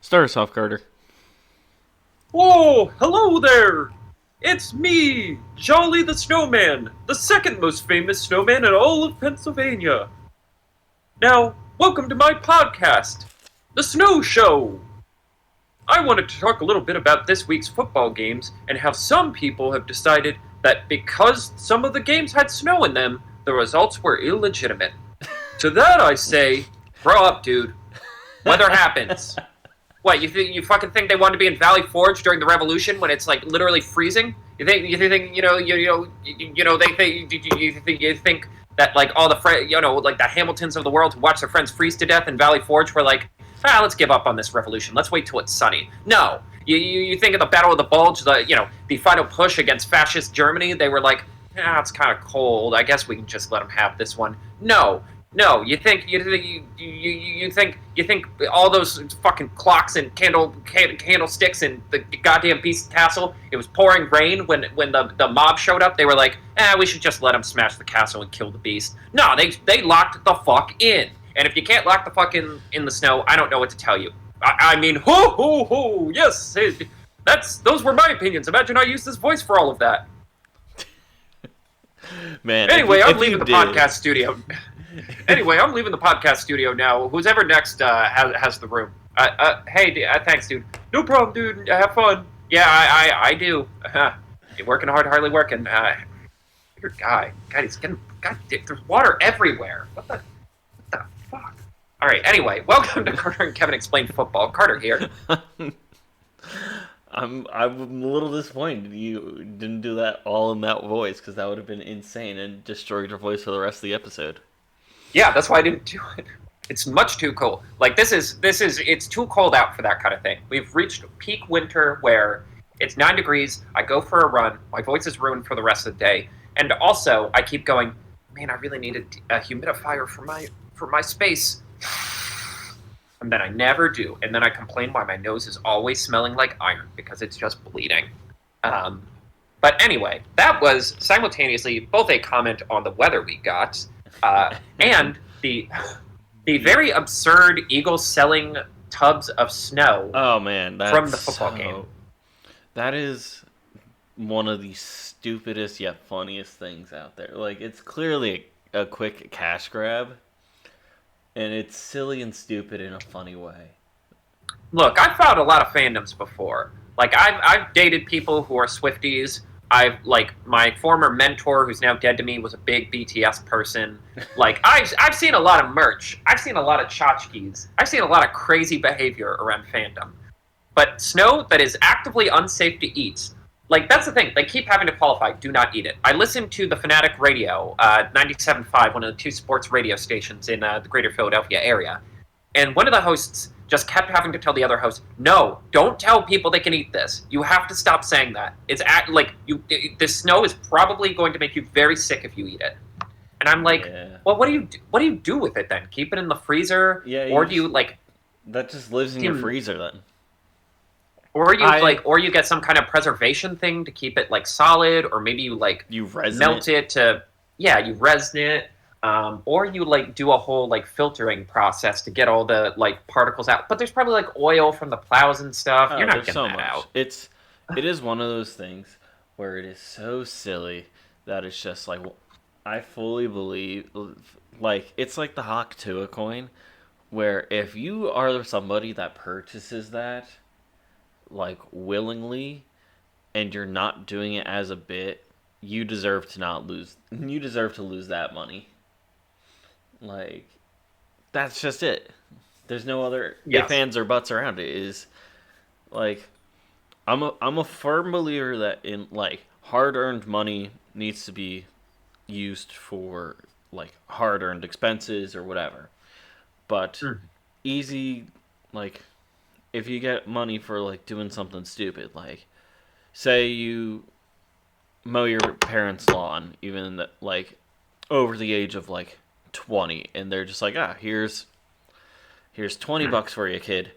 Start us off, Carter. Whoa, hello there! It's me, Jolly the Snowman, the second most famous snowman in all of Pennsylvania. Now, welcome to my podcast, The Snow Show. I wanted to talk a little bit about this week's football games and how some people have decided that because some of the games had snow in them, the results were illegitimate. To that I say, grow up, dude. Weather happens. What, you fucking think they wanted to be in Valley Forge during the Revolution when it's like literally freezing? You think you think that like all the like the Hamiltons of the world who watch their friends freeze to death in Valley Forge were like, let's give up on this revolution. Let's wait till it's sunny. No, you think of the Battle of the Bulge, the final push against fascist Germany. They were like, it's kind of cold. I guess we can just let them have this one. No, you think all those fucking clocks and candlesticks in the goddamn Beast Castle? It was pouring rain when the mob showed up. They were like, we should just let them smash the castle and kill the beast. No, they locked the fuck in. And if you can't lock the fuck in the snow, I don't know what to tell you. I mean, ho, yes, those were my opinions. Imagine I used this voice for all of that. Man. Anyway, I'm leaving the podcast studio. Anyway, I'm leaving the podcast studio now. Who's ever next has the room. Hey, thanks, dude. No problem, dude. Have fun. Yeah, I do. You're working hard, hardly working. Your guy. God, he's getting... God, there's water everywhere. What the fuck? All right, anyway, welcome to Carter and Kevin Explain Football. Carter here. I'm a little disappointed you didn't do that all in that voice, because that would have been insane and destroyed your voice for the rest of the episode. Yeah, that's why I didn't do it. It's much too cold. Like, it's too cold out for that kind of thing. We've reached peak winter where it's 9 degrees, I go for a run, my voice is ruined for the rest of the day, and also, I keep going, man, I really need a humidifier for my space. And then I never do, and then I complain why my nose is always smelling like iron, because it's just bleeding. But anyway, that was simultaneously both a comment on the weather we got, and the very absurd Eagles selling tubs of snow. Oh man, from the football game. That is one of the stupidest yet funniest things out there. Like, it's clearly a quick cash grab, and it's silly and stupid in a funny way. Look, I've found a lot of fandoms before. Like, I've dated people who are Swifties. Like, my former mentor, who's now dead to me, was a big BTS person. Like, I've seen a lot of merch. I've seen a lot of tchotchkes. I've seen a lot of crazy behavior around fandom. But snow that is actively unsafe to eat, like, that's the thing. They keep having to qualify, do not eat it. I listened to the Fanatic Radio, 97.5, one of the two sports radio stations in the greater Philadelphia area. And one of the hosts just kept having to tell the other host, no, don't tell people they can eat this. You have to stop saying that. This snow is probably going to make you very sick if you eat it. And I'm like, well, what do you do with it then? Keep it in the freezer? Yeah. Or do you, like... That just lives in your freezer then. Or you get some kind of preservation thing to keep it, like, solid, or maybe you resin melt it to... Yeah, you resin it. Or you, like, do a whole, like, filtering process to get all the, like, particles out. But there's probably, like, oil from the plows and stuff. You're not getting that out. It is one of those things where it is so silly that it's just, like, I fully believe... Like, it's like the Hawk Tua coin, where if you are somebody that purchases that, like, willingly, and you're not doing it as a bit, you deserve to lose that money. Like, that's just it. There's no other ifs, ands, or buts around it. Is like, I'm a firm believer that in, like, hard-earned money needs to be used for, like, hard-earned expenses or whatever. But easy, like, if you get money for, like, doing something stupid, like, say you mow your parents' lawn, even that, like, over the age of, like, 20, and they're just like, here's $20 for you, kid.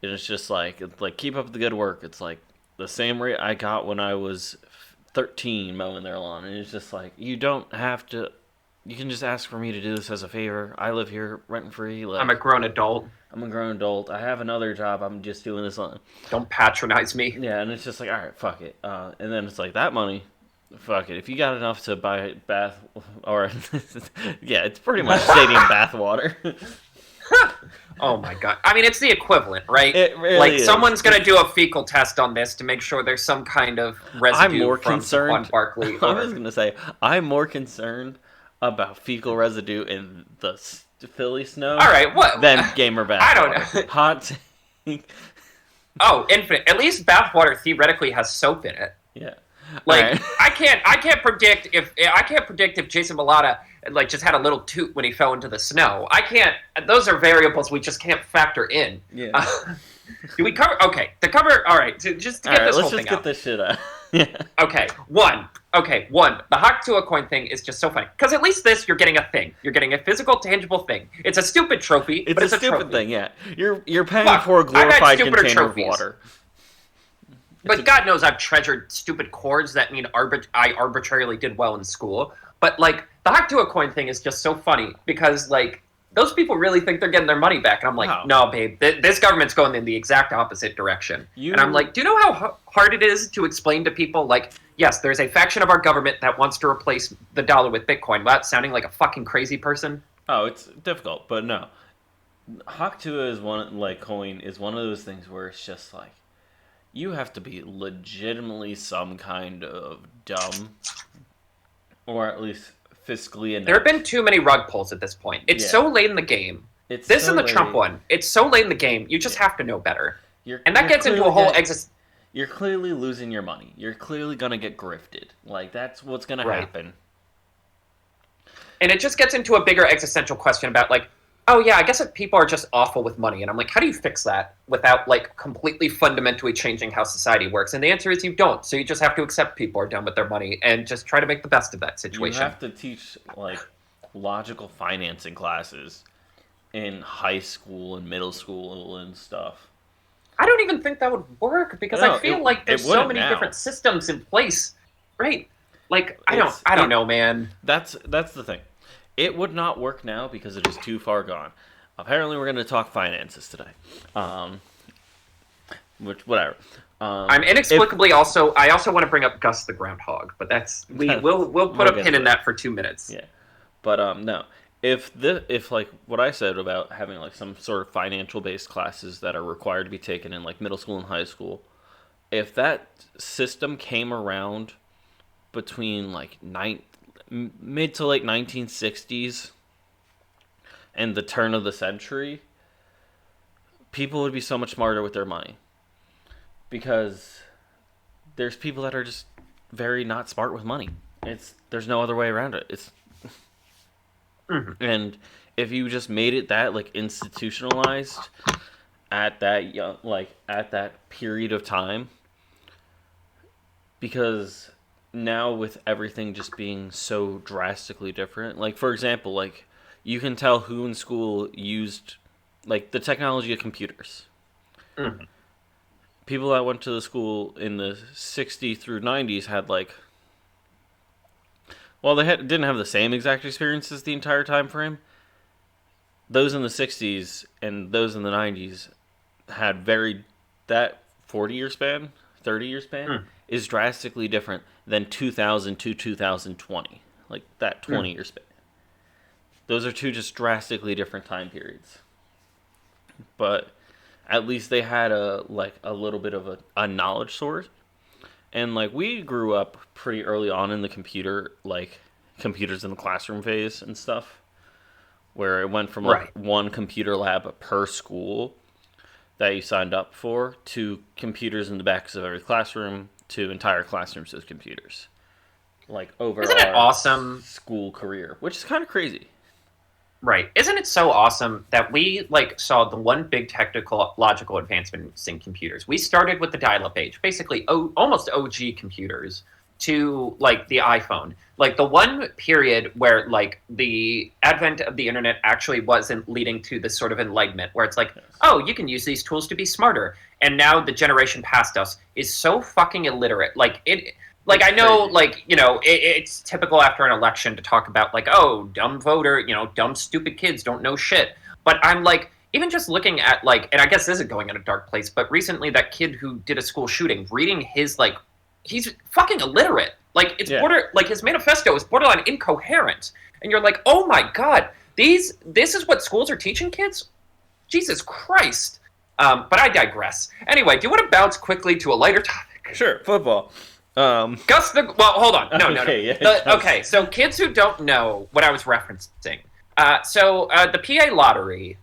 And it's just like keep up the good work. It's like the same rate I got when I was 13 mowing their lawn, and it's just like, you don't have to you can just ask for me to do this as a favor. I live here rent free. I'm a grown adult. I'm a grown adult. I have another job. I'm just doing this on. Don't patronize me. Yeah, and it's just like, all right, fuck it. And then it's like that money. Fuck it. If you got enough to buy bath, or yeah, it's pretty much stadium bath water. Oh my god! I mean, it's the equivalent, right? It really like is. someone's gonna do a fecal test on this to make sure there's some kind of residue I'm more from concerned. Saquon Barkley. I was gonna say I'm more concerned about fecal residue in the Philly snow. All right, what? Than gamer bath. I don't water. know. Hot take. Oh, infinite. At least bathwater theoretically has soap in it. Yeah. Like Right. I can't predict if Jason Mulata like just had a little toot when he fell into the snow. I can't. Those are variables we just can't factor in. Yeah. Do we cover? Okay, to cover. All right, just to get this whole let's thing just get out. this shit out. Yeah. Okay, one. The Hawk to a coin thing is just so funny because at least this you're getting a thing. You're getting a physical, tangible thing. It's a stupid trophy, but it's a a stupid trophy. thing. Yeah. You're paying Fuck, for a I've had glorified stupider container trophies. of water. But God knows I've treasured stupid chords that mean I arbitrarily did well in school. But like the Hawk to a coin thing is just so funny because like those people really think they're getting their money back, and I'm like, Wow. no, babe, this government's going in the exact opposite direction. And I'm like, do you know how hard it is to explain to people like, yes, there's a faction of our government that wants to replace the dollar with Bitcoin without sounding like a fucking crazy person? Oh, it's difficult, but no. Hawk Tuah is coin is one of those things where it's just like you have to be legitimately some kind of dumb, or at least fiscally inept. There have been too many rug pulls at this point. It's Yeah. so late in the game. It's This so and the late. Trump one. It's so late in the game. You just have to know better. And that You're gets into a clearly whole You're clearly losing your money. You're clearly gonna get grifted. Like that's what's gonna Right. happen. And it just gets into a bigger existential question about like, oh yeah, I guess if people are just awful with money. And I'm like, how do you fix that without like completely fundamentally changing how society works? And the answer is you don't. So you just have to accept people are done with their money and just try to make the best of that situation. You have to teach like logical financing classes in high school and middle school and stuff. I don't even think that would work because No, I feel it- like it there's so wouldn't many now. different systems in place, right? Like I It's- don't know, man. That's the thing. It would not work now because it is too far gone. Apparently, we're going to talk finances today. Which whatever. I'm inexplicably also. I also want to bring up Gus the Groundhog, but we'll put a pin in that for 2 minutes. Yeah, but no. If like what I said about having like some sort of financial based classes that are required to be taken in like middle school and high school, if that system came around between like mid to late 1960s and the turn of the century, people would be so much smarter with their money. Because there's people that are just very not smart with money. There's no other way around it. And if you just made it that like institutionalized at that period of time, because now with everything just being so drastically different, like for example, like you can tell who in school used like the technology of computers. Mm-hmm. People that went to the school in the 60s through 90s had like, well, they didn't have the same exact experiences the entire time frame. Those in the 60s and those in the 90s had that 40-year span, 30-year span is drastically different than 2000 to 2020, like that 20-year span. Those are two just drastically different time periods. But at least they had a little bit of a knowledge source. And like we grew up pretty early on in the computers in the classroom phase and stuff, where it went from like one computer lab per school that you signed up for to computers in the backs of every classroom to entire classrooms with computers. Like over Isn't it awesome? School career, which is kind of crazy. Right. Isn't it so awesome that we saw the one big technological advancement in computers? We started with the dial-up age, basically almost OG computers, to like the iPhone. Like the one period where like the advent of the internet actually wasn't leading to this sort of enlightenment where it's like, oh, you can use these tools to be smarter. And now the generation past us is so fucking illiterate. Like, I It's know, crazy. like, it's typical after an election to talk about, like, oh, dumb voter, dumb, stupid kids don't know shit. But I'm like, even just looking at, like, and I guess this is going in a dark place, but recently that kid who did a school shooting, reading his, like, he's fucking illiterate. Like, Yeah. like, his manifesto is borderline incoherent. And you're like, oh my god, this is what schools are teaching kids? Jesus Christ. But I digress. Anyway, do you want to bounce quickly to a lighter topic? Sure, football. Well, hold on. No. Okay, yeah, Okay, so kids who don't know what I was referencing. The PA Lottery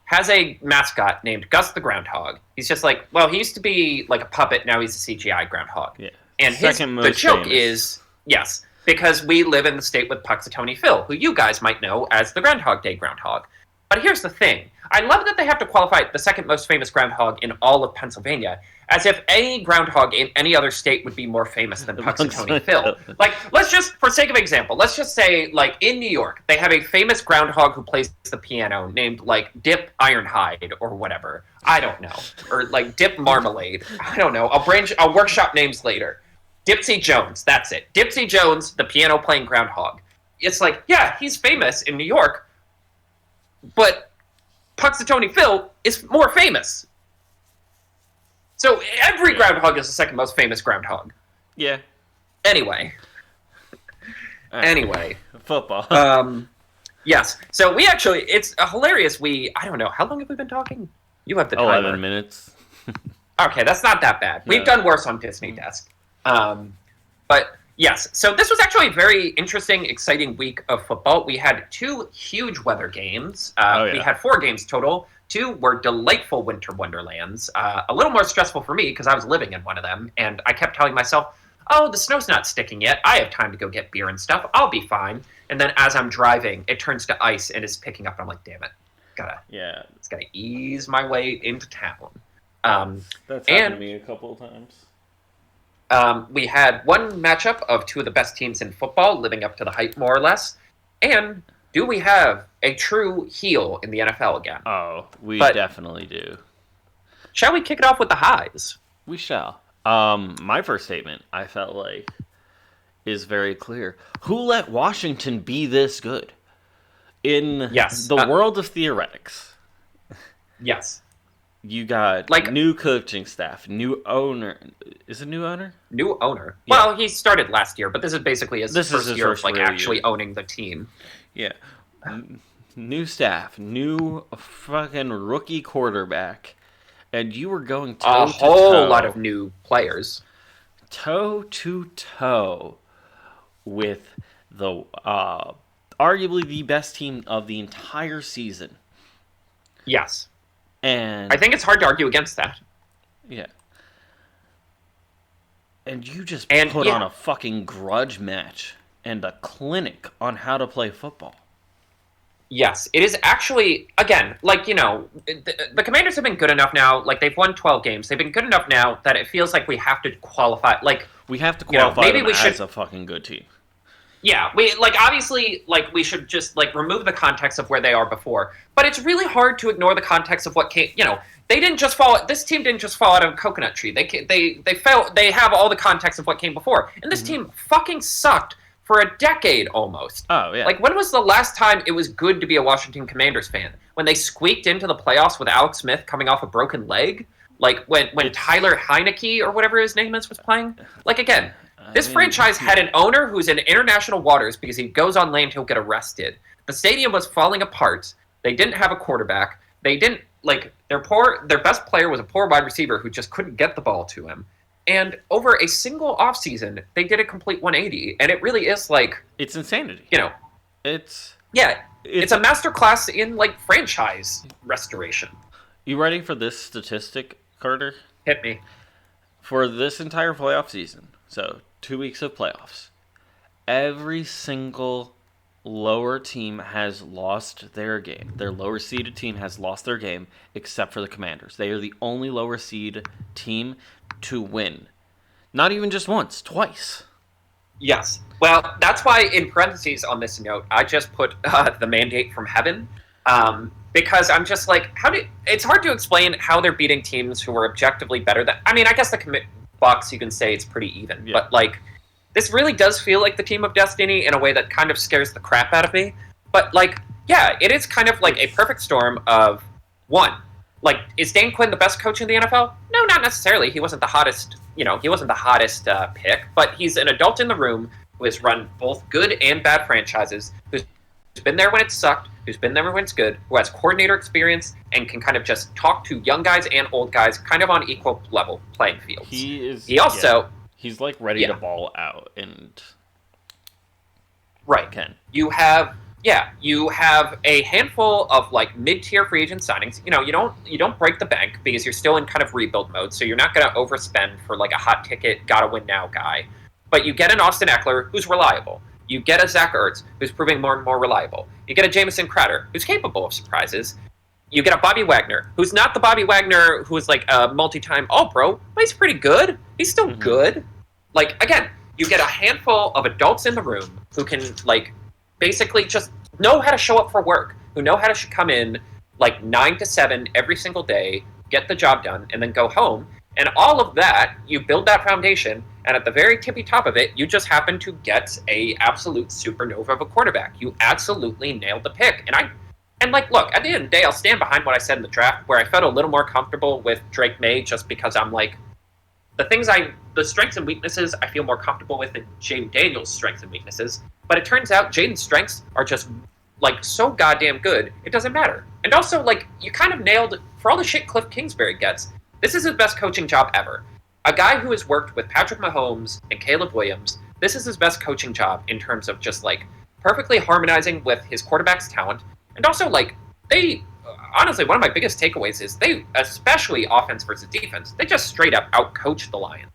has a mascot named Gus the Groundhog. He's just like, well, he used to be like a puppet, now he's a CGI groundhog. Yeah. And the joke is, yes, because we live in the state with Puxatawny Phil, who you guys might know as the Groundhog Day groundhog. But here's the thing. I love that they have to qualify the second most famous groundhog in all of Pennsylvania, as if any groundhog in any other state would be more famous than Puxatawny Phil. Like, let's just, for sake of example, let's just say, like, in New York, they have a famous groundhog who plays the piano named, like, Dip Ironhide or whatever. I don't know. Or, like, Dip Marmalade. I don't know. I'll workshop names later. Dipsy Jones, that's it. Dipsy Jones, the piano-playing groundhog. It's like, yeah, he's famous in New York, but Puxatawny Phil is more famous. So every groundhog is the second most famous groundhog. Yeah. Anyway. Football. Yes. So we actually, it's hilarious. I don't know, how long have we been talking? You have the timer. 11 minutes. Okay, that's not that bad. We've done worse on Disney Desk. But yes, so this was actually a very interesting, exciting week of football. We had 2 huge weather games. We had 4 games total. 2 were delightful winter wonderlands. A little more stressful for me because I was living in one of them, and I kept telling myself, oh, the snow's not sticking yet. I have time to go get beer and stuff. I'll be fine. And then as I'm driving, it turns to ice and is picking up, and I'm like, damn it. It's gotta ease my way into town. That's happened to me a couple of times. We had one matchup of 2 of the best teams in football, living up to the hype, more or less. And do we have a true heel in the NFL again? Oh, we definitely do. Shall we kick it off with the highs? We shall. My first statement, I felt like, is very clear. Who let Washington be this good? In the world of theoretics. Yes. You got new coaching staff, new owner. Is it new owner? New owner. Yeah. Well, he started last year, but this is basically his first year of actually owning the team. Yeah. New staff, new fucking rookie quarterback, and you were going toe to toe. A whole lot of new players. Toe to toe with the arguably the best team of the entire season. Yes. And I think it's hard to argue against that. Yeah. And you just put on a fucking grudge match and a clinic on how to play football. Yes, it is actually, again, like, the Commanders have been good enough now, like, they've won 12 games. They've been good enough now that it feels like we have to qualify, like... We have to qualify them as a fucking good team. Yeah, obviously, we should just, remove the context of where they are before. But it's really hard to ignore the context of what came, they didn't just fall, this team didn't just fall out of a coconut tree. They have all the context of what came before. And this team fucking sucked for a decade almost. Oh, yeah. When was the last time it was good to be a Washington Commanders fan? When they squeaked into the playoffs with Alex Smith coming off a broken leg? When Tyler Heineke, or whatever his name is, was playing? Again... This franchise had an owner who's in international waters because he goes on land, he'll get arrested. The stadium was falling apart. They didn't have a quarterback. They didn't, their best player was a poor wide receiver who just couldn't get the ball to him. And over a single offseason, they did a complete 180. And it really is it's insanity. It's a masterclass in, franchise restoration. You ready for this statistic, Carter? Hit me. For this entire playoff season, so 2 weeks of playoffs, every single lower team has lost their game. Their lower seeded team has lost their game, except for the Commanders. They are the only lower seed team to win. Not even just once, twice. Yes. Well, that's why, in parentheses on this note, I just put the mandate from heaven. Because I'm just it's hard to explain how they're beating teams who are objectively better than... I mean, I guess Bucks, you can say it's pretty even. Yeah. But like, this really does feel like the team of destiny in a way that kind of scares the crap out of me. But like, yeah, it is kind of like a perfect storm of one. Like, is Dan Quinn the best coach in the NFL? No, not necessarily. He wasn't the hottest. He wasn't the hottest pick, but he's an adult in the room who has run both good and bad franchises, who's been there when it sucked, who's been there when it's good, who has coordinator experience, and can kind of just talk to young guys and old guys kind of on equal level playing fields. He also... he's like ready to ball out and... Right. You have a handful of like mid-tier free agent signings. You don't break the bank because you're still in kind of rebuild mode, so you're not going to overspend for like a hot ticket, gotta win now guy. But you get an Austin Eckler who's reliable. You get a Zach Ertz who's proving more and more reliable. You get a Jamison Crowder who's capable of surprises. You get a Bobby Wagner who's not the Bobby Wagner who is like a multi-time All-Pro, but he's pretty good. He's still good. Like, again, you get a handful of adults in the room who can like basically just know how to show up for work, who know how to come in like 9 to 7 every single day, get the job done, and then go home. And all of that, you build that foundation, and at the very tippy top of it, you just happen to get a absolute supernova of a quarterback. You absolutely nailed the pick. And like, look, at the end of the day, I'll stand behind what I said in the draft, where I felt a little more comfortable with Drake May just because I'm like, the strengths and weaknesses I feel more comfortable with than Jaden Daniels' strengths and weaknesses. But it turns out Jaden's strengths are just like so goddamn good, it doesn't matter. And also, like, you kind of nailed, for all the shit Cliff Kingsbury gets, this is his best coaching job ever. A guy who has worked with Patrick Mahomes and Caleb Williams, this is his best coaching job in terms of just like perfectly harmonizing with his quarterback's talent. And also, like, honestly, one of my biggest takeaways is they, especially offense versus defense, they just straight up outcoached the Lions.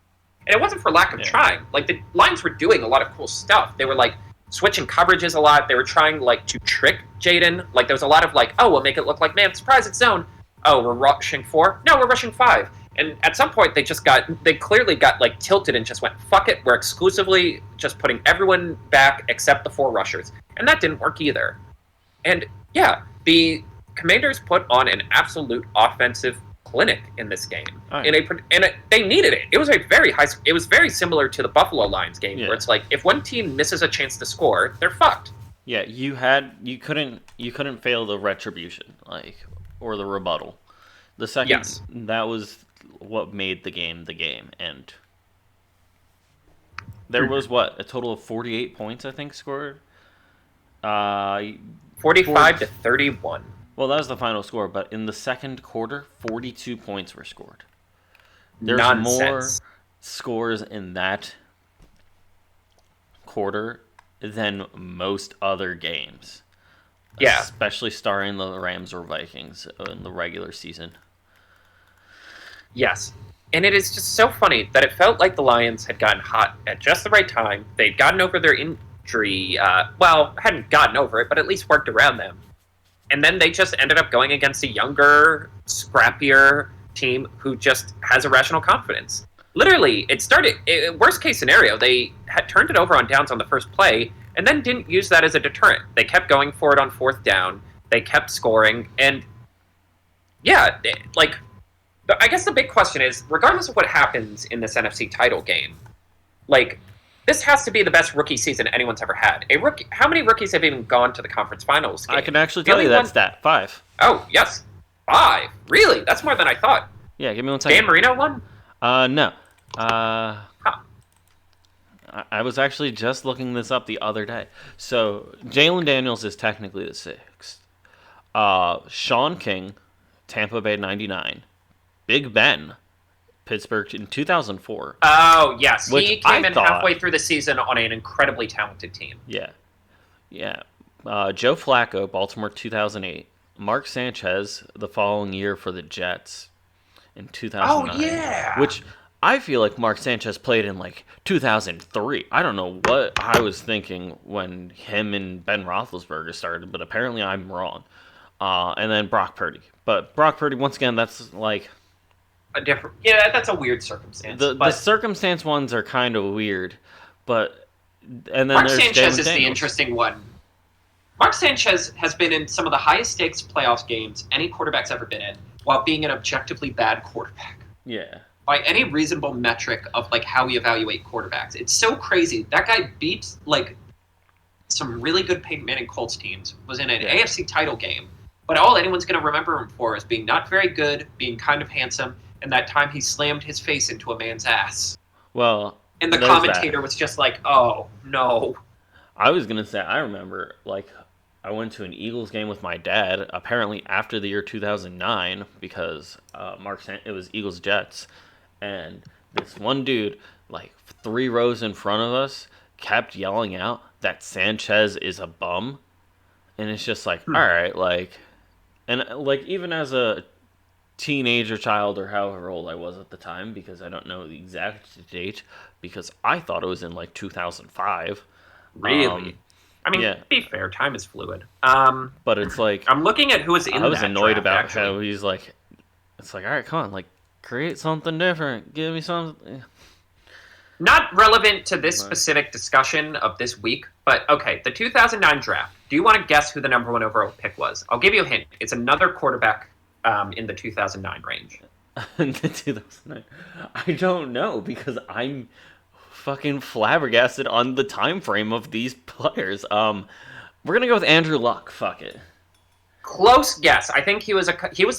And it wasn't for lack of trying. Like, the Lions were doing a lot of cool stuff. They were, like, switching coverages a lot. They were trying, like, to trick Jaden. Like, there was a lot of, like, oh, we'll make it look like, man, surprise, it's zone. Oh, we're rushing 4? No, we're rushing 5. And at some point, they clearly got, like, tilted and just went, fuck it, we're exclusively just putting everyone back except the 4 rushers. And that didn't work either. And, yeah, the Commanders put on an absolute offensive clinic in this game. Right. They needed it. It was it was very similar to the Buffalo Lions game, where it's like, if one team misses a chance to score, they're fucked. Yeah, you couldn't fail the retribution, like, or the rebuttal. The second, that was what made the game, and there was a total of 48 points, I think, scored. 45 to 31. Well, that was the final score, but in the second quarter, 42 points were scored. There's more scores in that quarter than most other games. Yeah. Especially starring the Rams or Vikings in the regular season. Yes. And it is just so funny that it felt like the Lions had gotten hot at just the right time. They'd gotten over their injury. Hadn't gotten over it, but at least worked around them. And then they just ended up going against a younger, scrappier team who just has irrational confidence. Literally, worst case scenario, they had turned it over on downs on the first play and then didn't use that as a deterrent. They kept going for it on 4th down. They kept scoring. And, yeah, like, I guess the big question is, regardless of what happens in this NFC title game, like, this has to be the best rookie season anyone's ever had. How many rookies have even gone to the conference finals game? I can actually tell you that stat. 5. Oh, yes. 5. Really? That's more than I thought. Yeah, give me 1 second. Dan Marino won? No. I was actually just looking this up the other day. So, Jalen Daniels is technically the 6th. Sean King, Tampa Bay 99. Big Ben, Pittsburgh in 2004. Oh, yes. He came in halfway through the season on an incredibly talented team. Yeah. Yeah. Joe Flacco, Baltimore 2008. Mark Sanchez the following year for the Jets in 2009. Oh, yeah. Which I feel like Mark Sanchez played in like 2003. I don't know what I was thinking when him and Ben Roethlisberger started, but apparently I'm wrong. And then Brock Purdy. But Brock Purdy, once again, that's like... that's a weird circumstance. The circumstance ones are kind of weird, but... And then Mark there's Sanchez is Daniels. the interesting one. Mark Sanchez has been in some of the highest stakes playoff games any quarterback's ever been in, while being an objectively bad quarterback. Yeah. by any reasonable metric of like how we evaluate quarterbacks. It's so crazy. That guy beat like some really good Peyton Manning Colts teams, was in an AFC title game, but all anyone's going to remember him for is being not very good, being kind of handsome, and that time he slammed his face into a man's ass. Well, And the there's that. commentator was just like, "Oh no." I was gonna say, I remember, like, I went to an Eagles game with my dad, apparently after the year 2009, because it was Eagles Jets, and this one dude, like 3 rows in front of us, kept yelling out that Sanchez is a bum, and it's just like, all right, like, and like even as a teenager, child, or however old I was at the time, because I don't know the exact date, because I thought it was in like 2005. Really? I mean, Yeah, to be fair, time is fluid. but it's like I'm looking at who was in I was that annoyed draft, about actually. how he's like, it's like, all right, come on, like create something different, give me something. Not relevant to this specific discussion of this week, but okay, the 2009 draft. Do you want to guess who the number one overall pick was? I'll give you a hint. It's another quarterback in the 2009 range. In the 2009, I don't know because I'm fucking flabbergasted on the time frame of these players. We're gonna go with Andrew Luck. Fuck it. Close guess. I think he was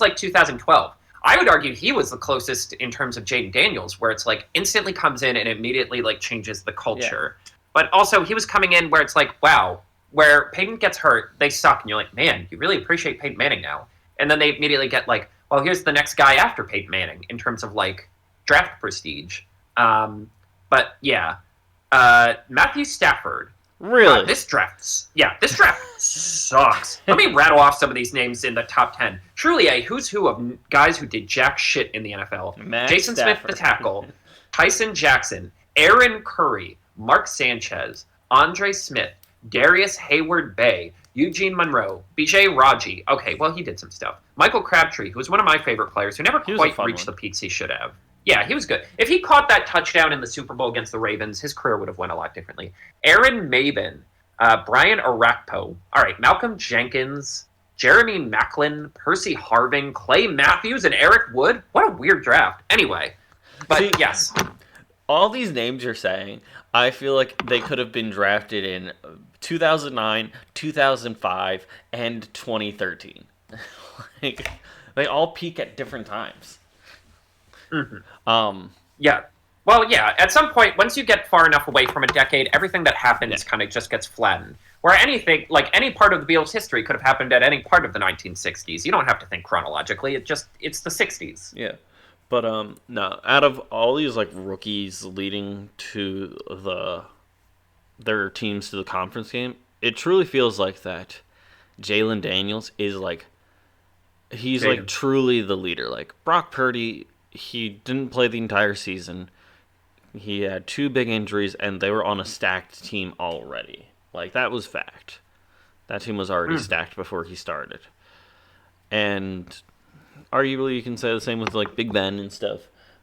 like 2012. I would argue he was the closest in terms of Jaden Daniels, where it's like instantly comes in and immediately like changes the culture. Yeah. But also he was coming in where it's like, wow, where Peyton gets hurt, they suck, and you're like, man, you really appreciate Peyton Manning now. And then they immediately get like, well, here's the next guy after Peyton Manning in terms of like draft prestige. But yeah, Matthew Stafford. Really? This draft sucks. Let me rattle off some of these names in the top 10. Truly a who's who of guys who did jack shit in the NFL. Jason Stafford. Smith, the tackle. Tyson Jackson. Aaron Curry. Mark Sanchez. Andre Smith. Darius Hayward-Bay. Eugene Monroe. BJ Raji. Okay, well, he did some stuff. Michael Crabtree, who was one of my favorite players, who never quite reached the peaks he should have. Yeah, he was good. If he caught that touchdown in the Super Bowl against the Ravens, his career would have went a lot differently. Aaron Maben, Brian Arakpo, all right, Malcolm Jenkins, Jeremy Maclin, Percy Harving, Clay Matthews, and Eric Wood. What a weird draft. Anyway, but see, yes. All these names you're saying, I feel like they could have been drafted in 2009, 2005, and 2013. Like, they all peak at different times. Mm-hmm. Yeah. Well, yeah. At some point, once you get far enough away from a decade, everything that happens kind of just gets flattened. Where anything, like any part of the Beatles' history, could have happened at any part of the 1960s. You don't have to think chronologically. It's the 60s. Yeah. But no. Out of all these like rookies leading to their teams to the conference game, it truly feels like that. Jalen Daniels is like he's like truly the leader. Like Brock Purdy. He didn't play the entire season. He had 2 big injuries, and they were on a stacked team already. Like, that was fact. That team was already stacked before he started. And arguably, you can say the same with, like, Big Ben and stuff.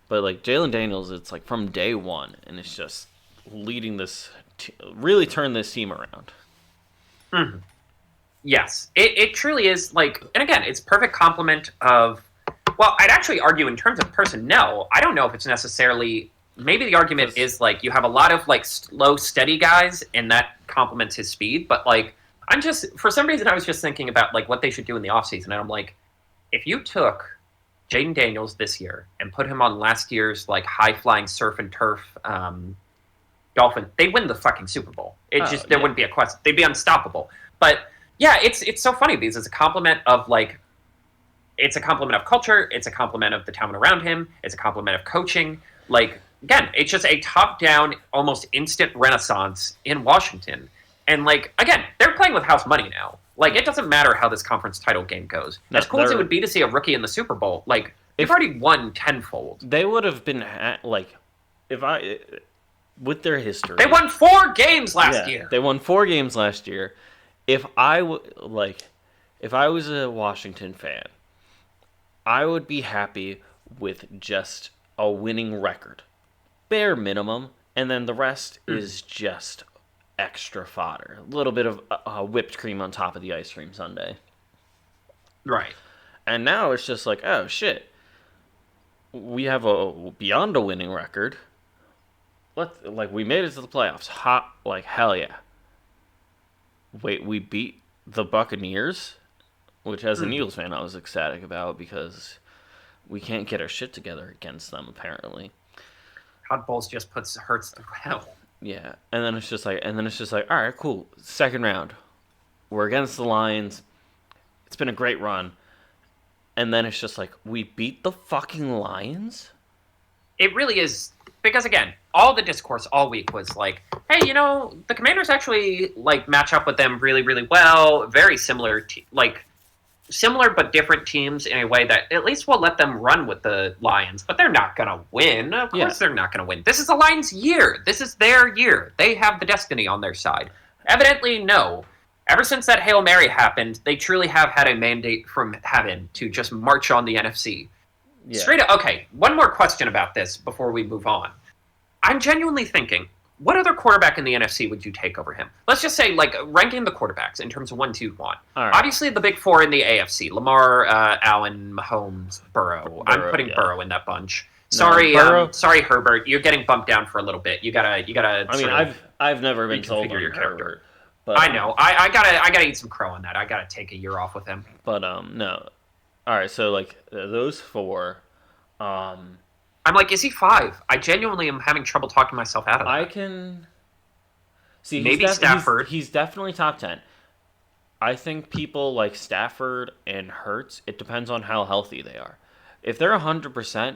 But, like, Jalen Daniels, it's, like, from day one, and it's just leading this, really turned this team around. Mm-hmm. Yes. It truly is, like, and again, it's perfect complement of, well, I'd actually argue in terms of personnel, I don't know if it's necessarily, maybe the argument is like you have a lot of like slow, steady guys and that complements his speed. But like, for some reason, I was just thinking about like what they should do in the offseason. And I'm like, if you took Jaden Daniels this year and put him on last year's like high flying surf and turf Dolphin, they'd win the fucking Super Bowl. There wouldn't be a question. They'd be unstoppable. But yeah, it's so funny because it's a complement of like, it's a complement of culture. It's a complement of the talent around him. It's a complement of coaching. Like, again, it's just a top-down, almost instant renaissance in Washington. And, like, again, they're playing with house money now. Like, it doesn't matter how this conference title game goes. As cool as it would be to see a rookie in the Super Bowl, like, they've already won tenfold. They would have been, like, with their history. They won 4 games last year. They won 4 games last year. If I was a Washington fan, I would be happy with just a winning record. Bare minimum. And then the rest is just extra fodder. A little bit of whipped cream on top of the ice cream sundae. Right. And now it's just like, oh, shit. we have a beyond a winning record. We made it to the playoffs. Hot like hell yeah. Wait, we beat the Buccaneers, which as an Hmm. Eagles fan I was ecstatic about because we can't get our shit together against them apparently. Todd Bowles just puts Hurts through hell. Yeah, and then it's just like, all right, cool. Second round, we're against the Lions. It's been a great run, and then it's just like we beat the fucking Lions. It really is because again, all the discourse all week was like, "Hey, the Commanders actually like match up with them really, really well. Very similar, similar but different teams in a way that at least will let them run with the Lions, but they're not going to win. Of course, Yeah. they're not going to win. This is the Lions' year. This is their year. They have the destiny on their side. Evidently, no. Ever since that Hail Mary happened, they truly have had a mandate from heaven to just march on the NFC. Yeah. Straight up. Okay, one more question about this before we move on. I'm genuinely thinking, what other quarterback in the NFC would you take over him? Let's just say, like, ranking the quarterbacks in terms of 1, 2, 1. All right. Obviously, the big four in the AFC: Lamar, Allen, Mahomes, Burrow. I'm Burrow, putting yeah. Burrow in that bunch. No, Sorry, Burrow- sorry, Herbert. You're getting bumped down for a little bit. You gotta. I mean, sort of I've never been sold reconfigure on your character. Herbert, but I know. I gotta eat some crow on that. I gotta take a year off with him. But no. All right, so like those four, I'm like, is he 5? I genuinely am having trouble talking myself out of that. I can see. Maybe Stafford. He's definitely top 10. I think people like Stafford and Hurts. It depends on how healthy they are. If they're 100%,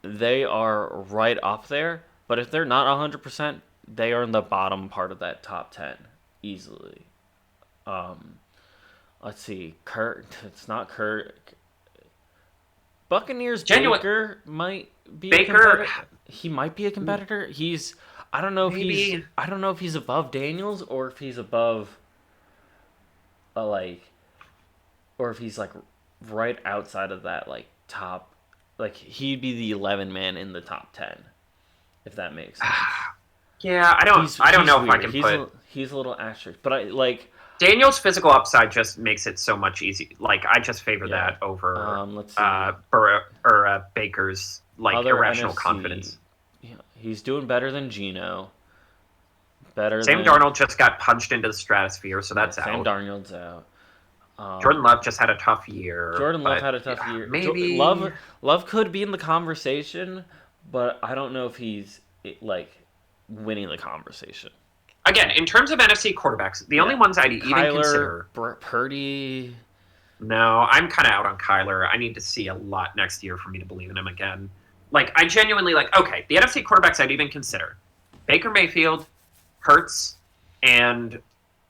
they are right up there. But if they're not 100%, they are in the bottom part of that top 10 easily. Let's see. Kurt. It's not Kurt. Buccaneers. Baker might be. Baker. He might be a competitor. He's. I don't know if Maybe. I don't know if he's above Daniels or if he's above. Or if he's like right outside of that top. Like he'd be the 11 man in the top 10, if that makes sense. Yeah, I don't know if I can He's a little asterisk, but I like. Daniel's physical upside just makes it so much easier. Like I just favor that over Let's see. Burrow or Baker's Other irrational NFC, confidence. Yeah, he's doing better than Geno. Sam Darnold just got punched into the stratosphere, so that's Sam out. Darnold's out. Jordan Love just had a tough year. Jordan Love but, had a tough yeah, year. Maybe Love could be in the conversation, but I don't know if he's winning the conversation. Again, in terms of NFC quarterbacks, the only ones I'd even consider. Purdy. No, I'm kind of out on Kyler. I need to see a lot next year for me to believe in him again. I genuinely okay, the NFC quarterbacks I'd even consider: Baker Mayfield, Hurts, and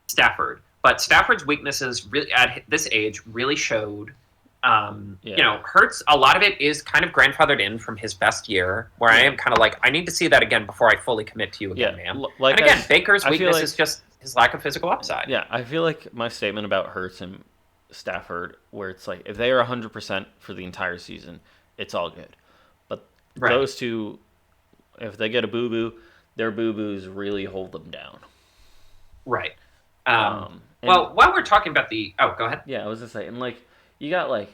Stafford. But Stafford's weaknesses really at this age really showed. Hurts, a lot of it is kind of grandfathered in from his best year, where I am kind of I need to see that again before I fully commit to you again, man. And again, Baker's weakness is just his lack of physical upside. Yeah, I feel like my statement about Hurts and Stafford, where it's like if they are 100% for the entire season, it's all good. But those two, if they get a boo-boo, their boo-boos really hold them down. Right. Well, while we're talking about go ahead. Yeah, I was just saying, you got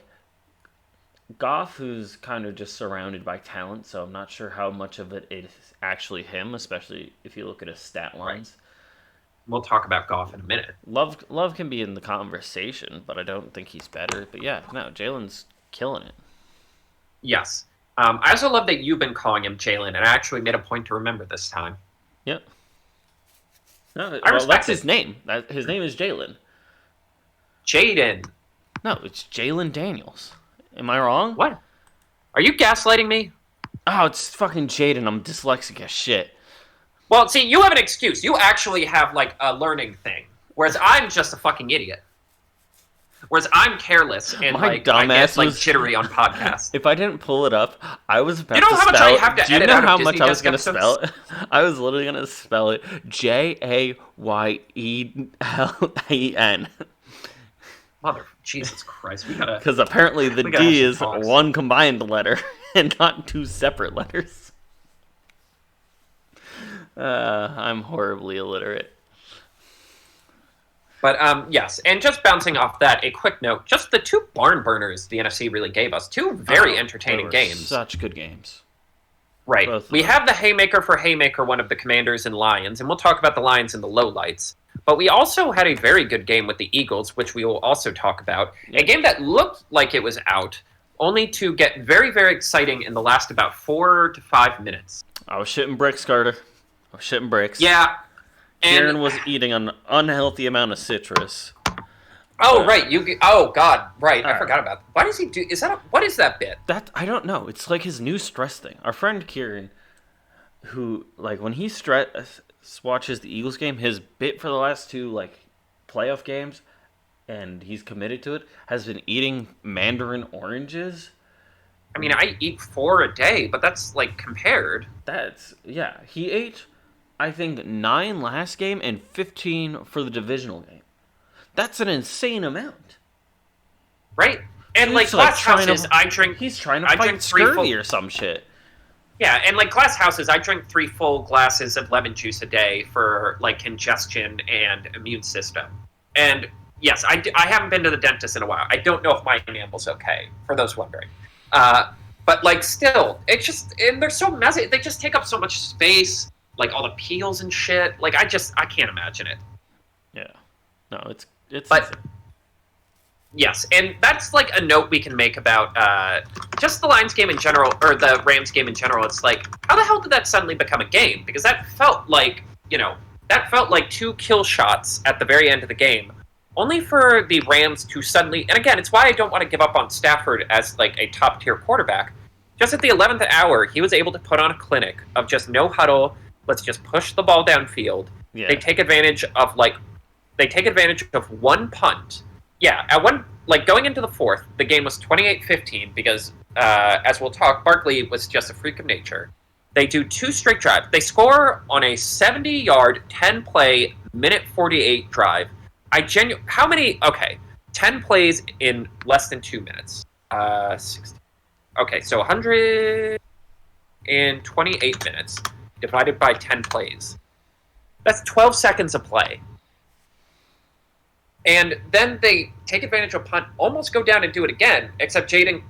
Goff, who's kind of just surrounded by talent, so I'm not sure how much of it is actually him, especially if you look at his stat lines. Right. We'll talk about Goff in a minute. Love can be in the conversation, but I don't think he's better. But yeah, no, Jalen's killing it. Yes. I also love that you've been calling him Jalen, and I actually made a point to remember this time. Yep. No, that's his name. His name is Jalen. Jaden. No, it's Jalen Daniels. Am I wrong? What? Are you gaslighting me? Oh, it's fucking Jaden. I'm dyslexic as shit. Well, see, you have an excuse. You actually have, a learning thing. Whereas I'm just a fucking idiot. Whereas I'm careless and, My I dumbass get, was jittery on podcasts. If I didn't pull it up, I was about You know to how much spell I have to Do you edit know out of how Disney much I was Desk going to spell episodes? it? I was literally going to spell it Jayelen. Mother, Jesus Christ, we gotta... Because apparently the gotta D have is some talks. one combined letter and not two separate letters. I'm horribly illiterate. But yes, and just bouncing off that, a quick note: just the two barn burners the NFC really gave us, two very They entertaining were games. such good games. Right. Both of We them. have the Haymaker for Haymaker, one of the Commanders and Lions, and we'll talk about the Lions in the lowlights. But we also had a very good game with the Eagles, which we will also talk about. Yeah. A game that looked like it was out, only to get very, very exciting in the last about 4 to 5 minutes. I was shitting bricks, Carter. I was shitting bricks. Yeah. Kieran And was eating an unhealthy amount of citrus. oh right, oh god, right. I All forgot about that. Why does he do what is that bit? That I don't know. It's like his new stress thing. Our friend Kieran, who like when he watches the Eagles game, his bit for the last two like playoff games, and he's committed to it, has been eating mandarin oranges. I mean, I eat 4 a day, but that's like compared. He ate, I think 9 last game and 15 for the divisional game. That's an insane amount. Right? And Dude's, like glass trying houses, to- I drink. He's trying to I fight drink 3 scurvy full. or some shit. Yeah, and like glass houses, I drink 3 full glasses of lemon juice a day for like congestion and immune system. And yes, I haven't been to the dentist in a while. I don't know if my enamel's okay. For those wondering. But like still, it's just and they're so messy. They just take up so much space. Like all the peels and shit. Like I can't imagine it. Yeah. No, it's But insane. yes, and that's like a note we can make about just the Lions game in general, or the Rams game in general. It's like, how the hell did that suddenly become a game? Because that felt like, that felt like 2 kill shots at the very end of the game, only for the Rams to suddenly, and again, it's why I don't want to give up on Stafford as like a top tier quarterback. Just at the 11th hour, he was able to put on a clinic of just no huddle. Let's just push the ball downfield. Yeah. They take advantage of one punt. Yeah, at one, like going into the fourth, the game was 28-15 because, as we'll talk, Barkley was just a freak of nature. They do 2 straight drives. They score on a 70-yard, 10-play, minute 48 drive. How many? Okay, 10 plays in less than 2 minutes. 60. Okay, so 128 minutes divided by 10 plays. That's 12 seconds of play. And then they take advantage of a punt, almost go down and do it again, except Jalen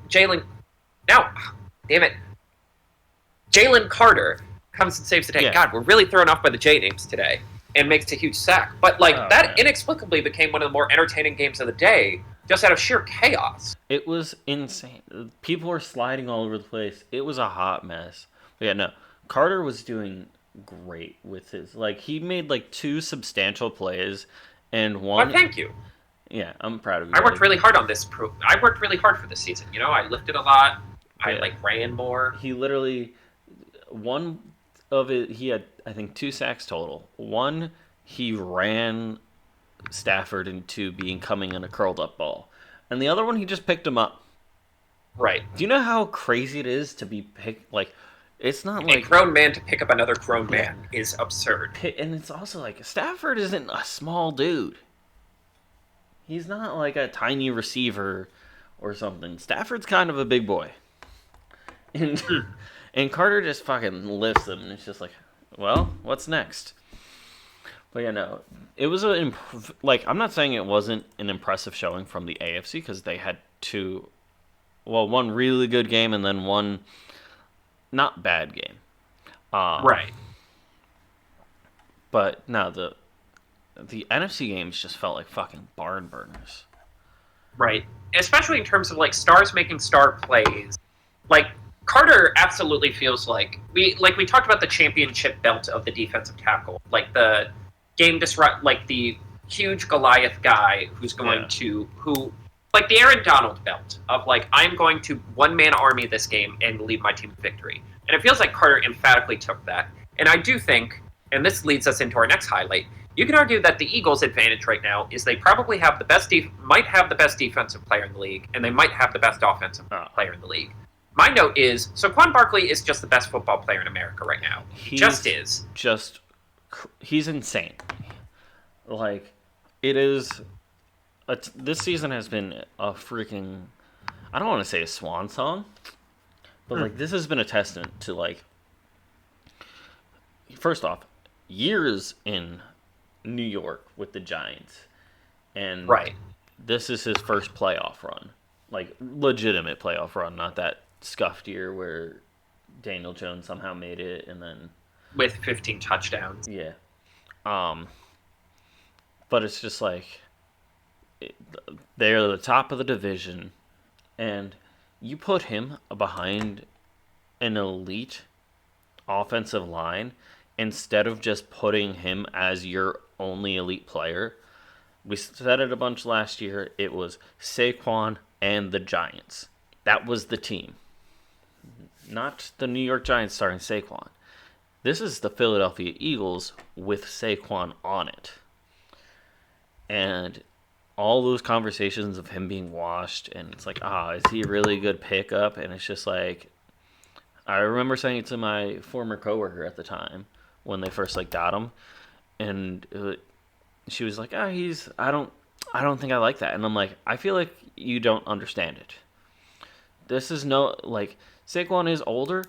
Carter comes and saves the day. Yeah. God, we're really thrown off by the J names today, and makes a huge sack. But man. inexplicably became one of the more entertaining games of the day, just out of sheer chaos. It was insane. People were sliding all over the place. It was a hot mess. But yeah, no. Carter was doing great with his he made 2 substantial plays and one. Well, thank you. Yeah, I'm proud of you. I worked really hard on this. I worked really hard for this season. I lifted a lot. I ran more. He literally one of it. He had I think 2 sacks total. One he ran Stafford into coming in a curled up ball, and the other one he just picked him up. Right. Do you know how crazy it is to be picked? It's not a grown man to pick up another grown man is absurd. And it's also Stafford isn't a small dude. He's not like a tiny receiver or something. Stafford's kind of a big boy. And Carter just fucking lifts him, and it's just well, what's next? But yeah, no. It was I'm not saying it wasn't an impressive showing from the AFC, because they had one really good game and then one not bad game. Right. But no, the NFC games just felt like fucking barn burners. Right. Especially in terms of stars making star plays. Carter absolutely feels like we talked about the championship belt of the defensive tackle. The game disrupt the huge Goliath guy who's going to the Aaron Donald belt of I'm going to one-man army this game and lead my team to victory. And it feels like Carter emphatically took that. And I do think, and this leads us into our next highlight, you can argue that the Eagles' advantage right now is they probably have might have the best defensive player in the league, and they might have the best offensive player in the league. My note is, Saquon Barkley is just the best football player in America right now. He just is. He's insane. It is. This season has been a freaking. I don't want to say a swan song, but this has been a testament to first off, years in New York with the Giants, and Right. this is his first playoff run, like legitimate playoff run, not that scuffed year where Daniel Jones somehow made it and then With 15 touchdowns. yeah. Um, but it's just like it, they're the top of the division, and you put him behind an elite offensive line instead of just putting him as your only elite player. We said it a bunch last year. It was Saquon and the Giants. That was the team. Not the New York Giants starting Saquon. This is the Philadelphia Eagles with Saquon on it. And all those conversations of him being washed, and it's like, is he a really good pickup? And it's just like, I remember saying it to my former coworker at the time when they first like got him, and she was like, I don't think I like that. And I'm like, I feel like you don't understand it. This is no like Saquon is older,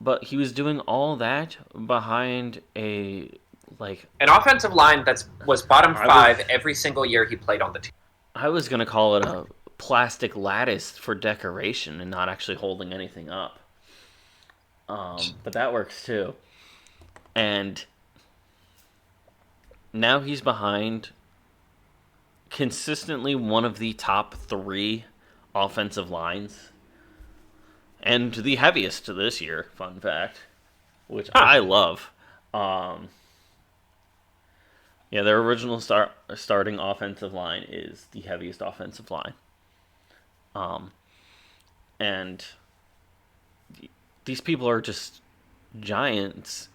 but he was doing all that behind a like An offensive line that was bottom I was five every single year he played on the team. I was gonna call it a plastic lattice for decoration and not actually holding anything up. But that works too. And now he's behind consistently one of the top three offensive lines and the heaviest this year. Fun fact, which Huh. I love. Yeah, their original starting offensive line is the heaviest offensive line. Um, and these people are just giants.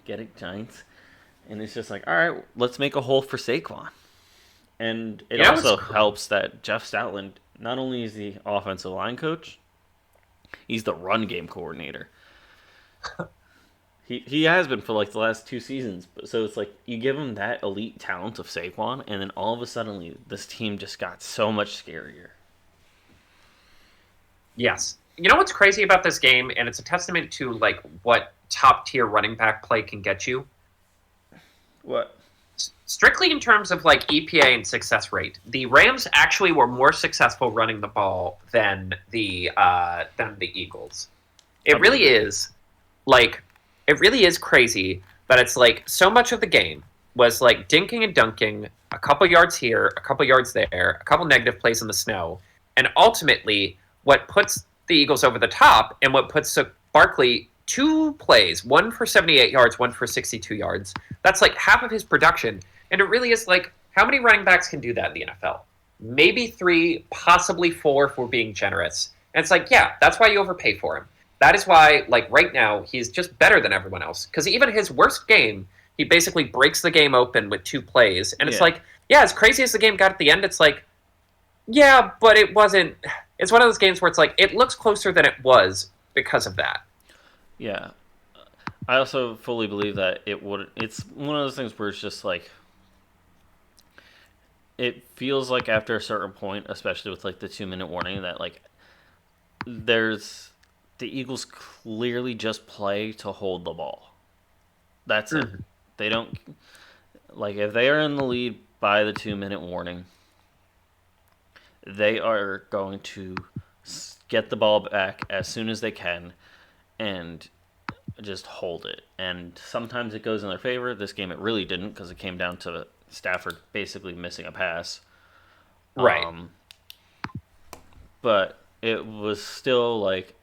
Get it, giants? And it's just like, all right, let's make a hole for Saquon. And it Yeah, also helps that Jeff Stoutland not only is the offensive line coach, he's the run game coordinator. He has been for like the last two seasons. So it's like you give him that elite talent of Saquon, and then all of a sudden this team just got so much scarier. Yes. You know what's crazy about this game, and it's a testament to like what top tier running back play can get you? What? Strictly in terms of like EPA and success rate, the Rams actually were more successful running the ball than the Eagles. It really is like it really is crazy that it's like so much of the game was like dinking and dunking, a couple yards here, a couple yards there, a couple negative plays in the snow, and ultimately what puts the Eagles over the top and what puts Barkley two plays, one for 78 yards, one for 62 yards. That's like half of his production. And it really is like, how many running backs can do that in the NFL? Maybe three, possibly four if we're being generous. And it's like, yeah, that's why you overpay for him. That is why, like, right now, he's just better than everyone else. Because even his worst game, he basically breaks the game open with two plays. And it's like, yeah, as crazy as the game got at the end, it's like, yeah, but it wasn't. It's one of those games where it's like, it looks closer than it was because of that. Yeah. I also fully believe that it's one of those things where it's just like, it feels like after a certain point, especially with like the 2 minute warning, that like there's the Eagles clearly just play to hold the ball. That's it. They don't like if they are in the lead by the 2 minute warning, they are going to get the ball back as soon as they can and just hold it. And sometimes it goes in their favor. This game it really didn't because it came down to Stafford basically missing a pass. Right. But it was still like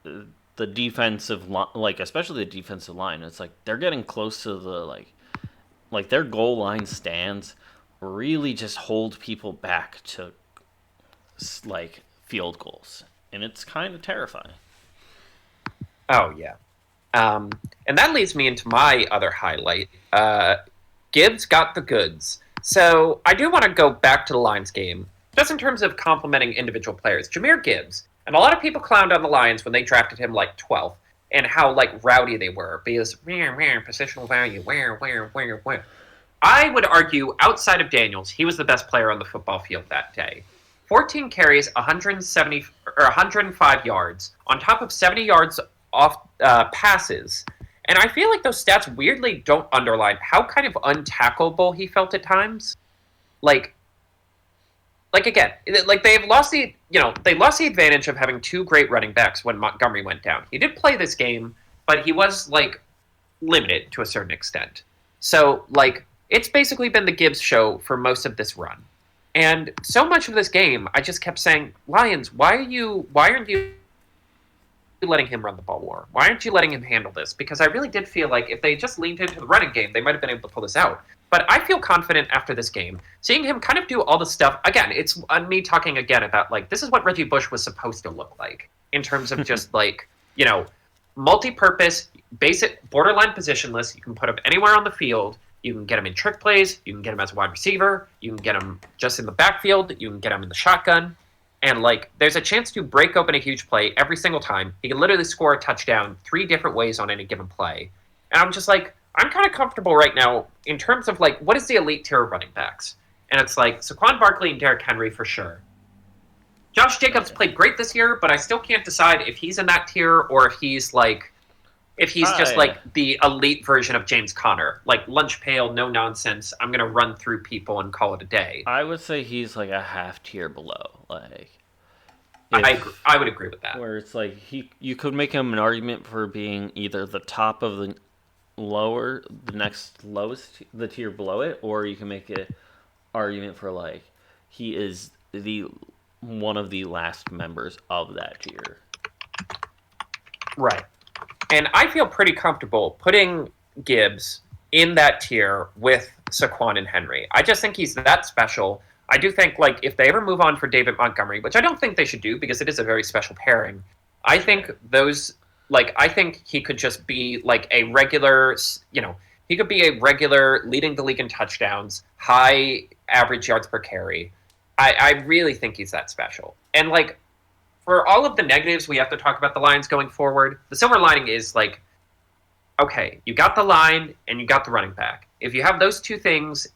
the defensive line, like especially the defensive line. It's like they're getting close to the like their goal line stands really just hold people back to like field goals, and it's kind of terrifying. Oh, yeah. And that leads me into my other highlight. Gibbs got the goods. So I do want to go back to the Lions game, just in terms of complimenting individual players. Jahmyr Gibbs, and a lot of people clowned on the Lions when they drafted him like 12th, and how like rowdy they were because positional value, where. I would argue, outside of Daniels, he was the best player on the football field that day. 14 carries, 170 or 105 yards, on top of 70 yards off passes. And I feel like those stats weirdly don't underline how kind of untackleable he felt at times. like again, like they've lost they lost the advantage of having two great running backs when Montgomery went down. He did play this game, but he was like limited to a certain extent. So like it's basically been the Gibbs show for most of this run. And so much of this game, I just kept saying, Lions, why aren't you letting him run the ball more? Why aren't you letting him handle this? Because I really did feel like if they just leaned into the running game, they might have been able to pull this out. But I feel confident after this game, seeing him kind of do all the stuff. Again, it's on me talking again about like this is what Reggie Bush was supposed to look like in terms of just like multi-purpose, basic, borderline positionless. You can put him anywhere on the field. You can get him in trick plays. You can get him as a wide receiver. You can get him just in the backfield. You can get him in the shotgun. And, like, there's a chance to break open a huge play every single time. He can literally score a touchdown 3 different ways on any given play. And I'm just like, I'm kind of comfortable right now in terms of, like, what is the elite tier of running backs? And it's like Saquon Barkley and Derrick Henry for sure. Josh Jacobs played great this year, but I still can't decide if he's in that tier or if he's, like, just like the elite version of James Conner, like lunch pail, no nonsense. I'm gonna run through people and call it a day. I would say he's like a half tier below. Like, I would agree with that. Where it's like you could make him an argument for being either the top of the next lowest, the tier below it, or you can make an argument for like he is the one of the last members of that tier. Right. And I feel pretty comfortable putting Gibbs in that tier with Saquon and Henry. I just think he's that special. I do think, like, if they ever move on for David Montgomery, which I don't think they should do because it is a very special pairing, I think I think he could just be, like, a regular, he could be a regular leading the league in touchdowns, high average yards per carry. I really think he's that special. And, like, for all of the negatives we have to talk about the Lions going forward, the silver lining is like, okay, you got the line and you got the running back. If you have those two things,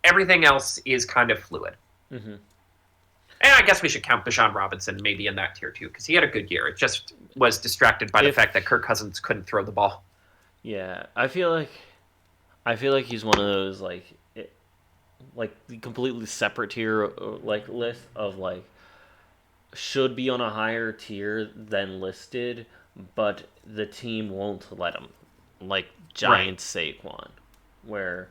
everything else is kind of fluid. Mm-hmm. And I guess we should count Bijan Robinson maybe in that tier too, because he had a good year. It just was distracted by the fact that Kirk Cousins couldn't throw the ball. Yeah, I feel like he's one of those like the completely separate tier like list of like should be on a higher tier than listed, but the team won't let him. Like Giants Saquon, where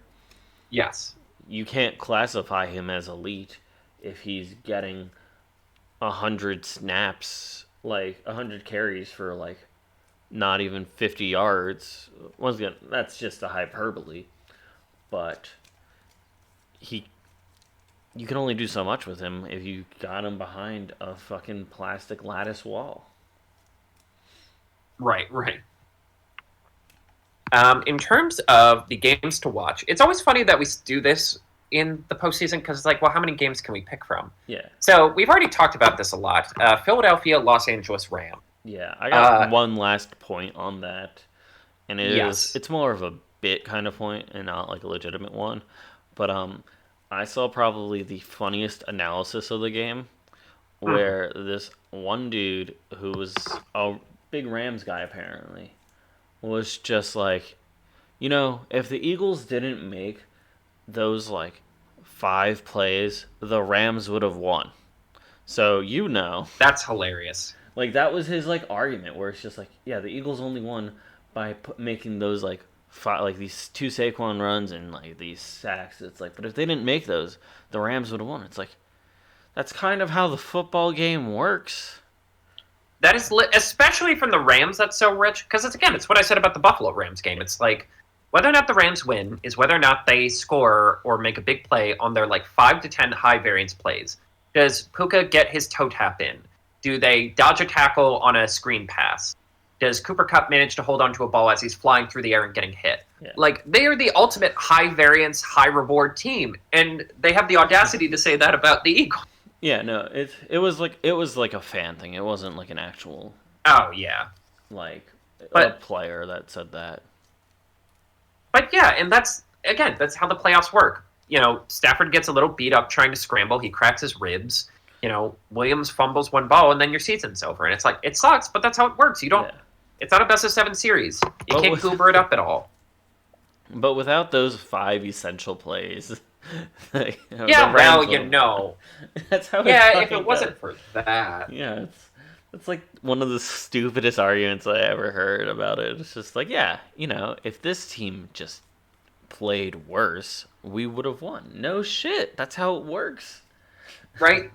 yes, you can't classify him as elite if he's getting 100 snaps, like 100 carries for like not even 50 yards. Once again, that's just a hyperbole, but you can only do so much with him if you got him behind a fucking plastic lattice wall. Right. In terms of the games to watch, it's always funny that we do this in the postseason because it's like, well, how many games can we pick from? Yeah. So we've already talked about this a lot. Philadelphia, Los Angeles Rams. Yeah, I got one last point on that, and it's more of a bit kind of point and not like a legitimate one, but I saw probably the funniest analysis of the game where this one dude who was a big Rams guy apparently was just like, if the Eagles didn't make those like 5 plays, the Rams would have won. So that's hilarious. Like that was his like argument where it's just like, yeah, the Eagles only won by making those like 5, like these 2 Saquon runs and like these sacks. It's like, but if they didn't make those, the Rams would have won. It's like, that's kind of how the football game works. That is, especially from the Rams, that's so rich. Because it's what I said about the Buffalo Rams game. It's like, whether or not the Rams win is whether or not they score or make a big play on their like 5 to 10 high variance plays. Does Puka get his toe tap in? Do they dodge a tackle on a screen pass? Does Cooper Kupp manage to hold onto a ball as he's flying through the air and getting hit? Yeah. Like, they are the ultimate high variance, high reward team, and they have the audacity to say that about the Eagles. Yeah, no, it was like a fan thing. It wasn't like an actual. Oh yeah, like a player that said that. But yeah, and that's how the playoffs work. Stafford gets a little beat up trying to scramble. He cracks his ribs. Williams fumbles one ball, and then your season's over. And it's like, it sucks, but that's how it works. You don't. Yeah. It's not a best of 7 series. You can't goober it up at all. But without those 5 essential plays, The Yeah, well, Rams would have won. That's how it yeah, if fucking it goes. wasn't for that, Yeah, it's like one of the stupidest arguments I ever heard about it. It's just like, yeah, if this team just played worse, we would have won. No shit. That's how it works. right?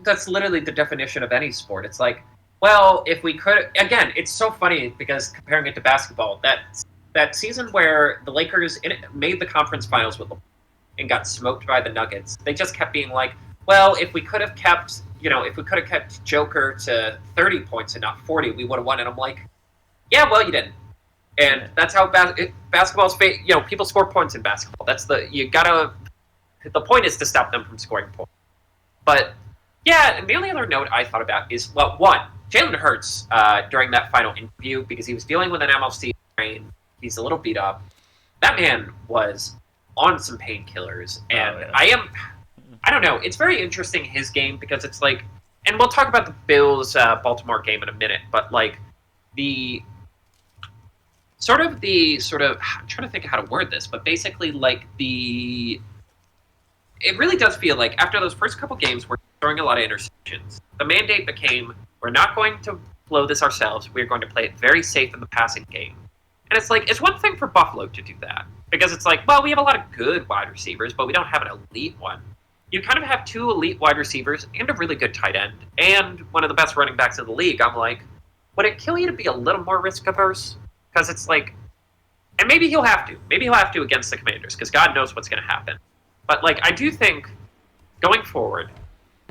That's literally the definition of any sport. It's like, well, if we could, again, it's so funny because comparing it to basketball, that season where the Lakers made the conference finals with and got smoked by the Nuggets, they just kept being like, well, if we could have kept, if we could have kept Joker to 30 points and not 40, we would have won. And I'm like, yeah, well, you didn't. And Yeah. that's how basketball's, people score points in basketball. The point is to stop them from scoring points. But yeah, and the only other note I thought about is, well, one, Jalen Hurts during that final interview, because he was dealing with an MLC strain, he's a little beat up. That man was on some painkillers, and Oh yeah. I don't know, it's very interesting his game because it's like, and we'll talk about the Bills Baltimore game in a minute, but like the I'm trying to think of how to word this, but basically like it really does feel like after those first couple games, we're throwing a lot of interceptions. The mandate became, we're not going to blow this ourselves. We're going to play it very safe in the passing game. And it's like, it's one thing for Buffalo to do that. Because it's like, well, we have a lot of good wide receivers, but we don't have an elite one. You kind of have two elite wide receivers and a really good tight end and one of the best running backs in the league. I'm like, would it kill you to be a little more risk averse? Because it's like, and maybe he'll have to. Maybe he'll have to against the Commanders, because God knows what's going to happen. But like, I do think going forward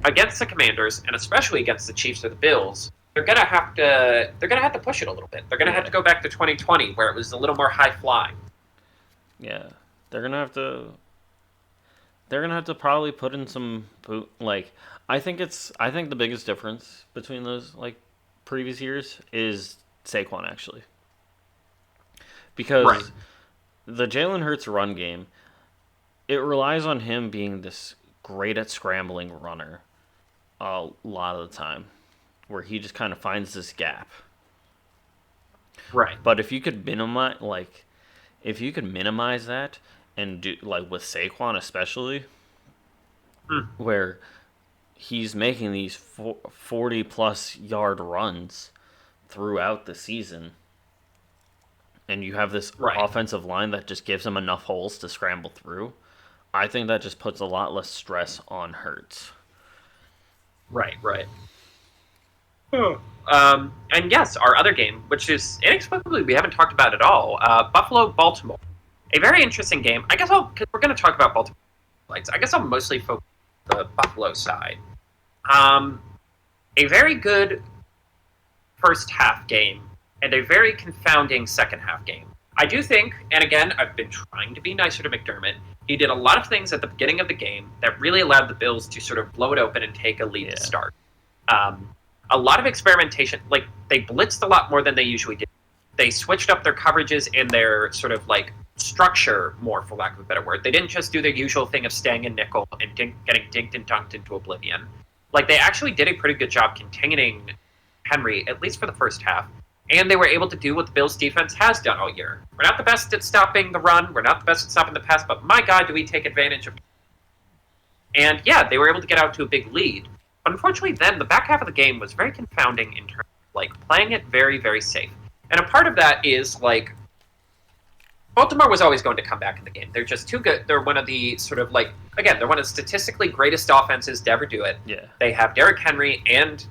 against the Commanders, and especially against the Chiefs or the Bills, they're gonna have to push it a little bit. They're gonna have Yeah. to go back to 2020, where it was a little more high flying. Yeah. They're gonna have to. They're gonna have to probably put in some like. I think the biggest difference between those like previous years is Saquon actually, Right, because the Jalen Hurts run game, it relies on him being this great at scrambling runner a lot of the time, where he just kind of finds this gap. right, But if you could minimize that and do like with Saquon especially, mm, where he's making these 40 plus yard runs throughout the season, and you have this right, offensive line that just gives him enough holes to scramble through, I think that just puts a lot less stress on Hurts. right. And yes, our other game, which is inexplicably we haven't talked about at all, Buffalo Baltimore, a very interesting game. I guess because we're going to talk about Baltimore lights. I guess I'll mostly focus on the Buffalo side. Um, a very good first half game and a very confounding second half game. I do think, and again, I've been trying to be nicer to McDermott. He did a lot of things at the beginning of the game that really allowed the Bills to sort of blow it open and take a lead Yeah. to start. Um, a lot of experimentation. Like, they blitzed a lot more than they usually did. They switched up their coverages and their sort of like structure more, for lack of a better word. They didn't just do their usual thing of staying in nickel and getting dinked and dunked into oblivion. Like, they actually did a pretty good job containing Henry, at least for the first half. And they were able to do what the Bills' defense has done all year. We're not the best at stopping the run. We're not the best at stopping the pass, but my God, do we take advantage of. And yeah, they were able to get out to a big lead. But unfortunately, then the back half of the game was very confounding in terms of like playing it very, very safe. And a part of that is like Baltimore was always going to come back in the game. They're just too good. They're one of the sort of like, again, they're one of the statistically greatest offenses to ever do it. Yeah. They have Derrick Henry and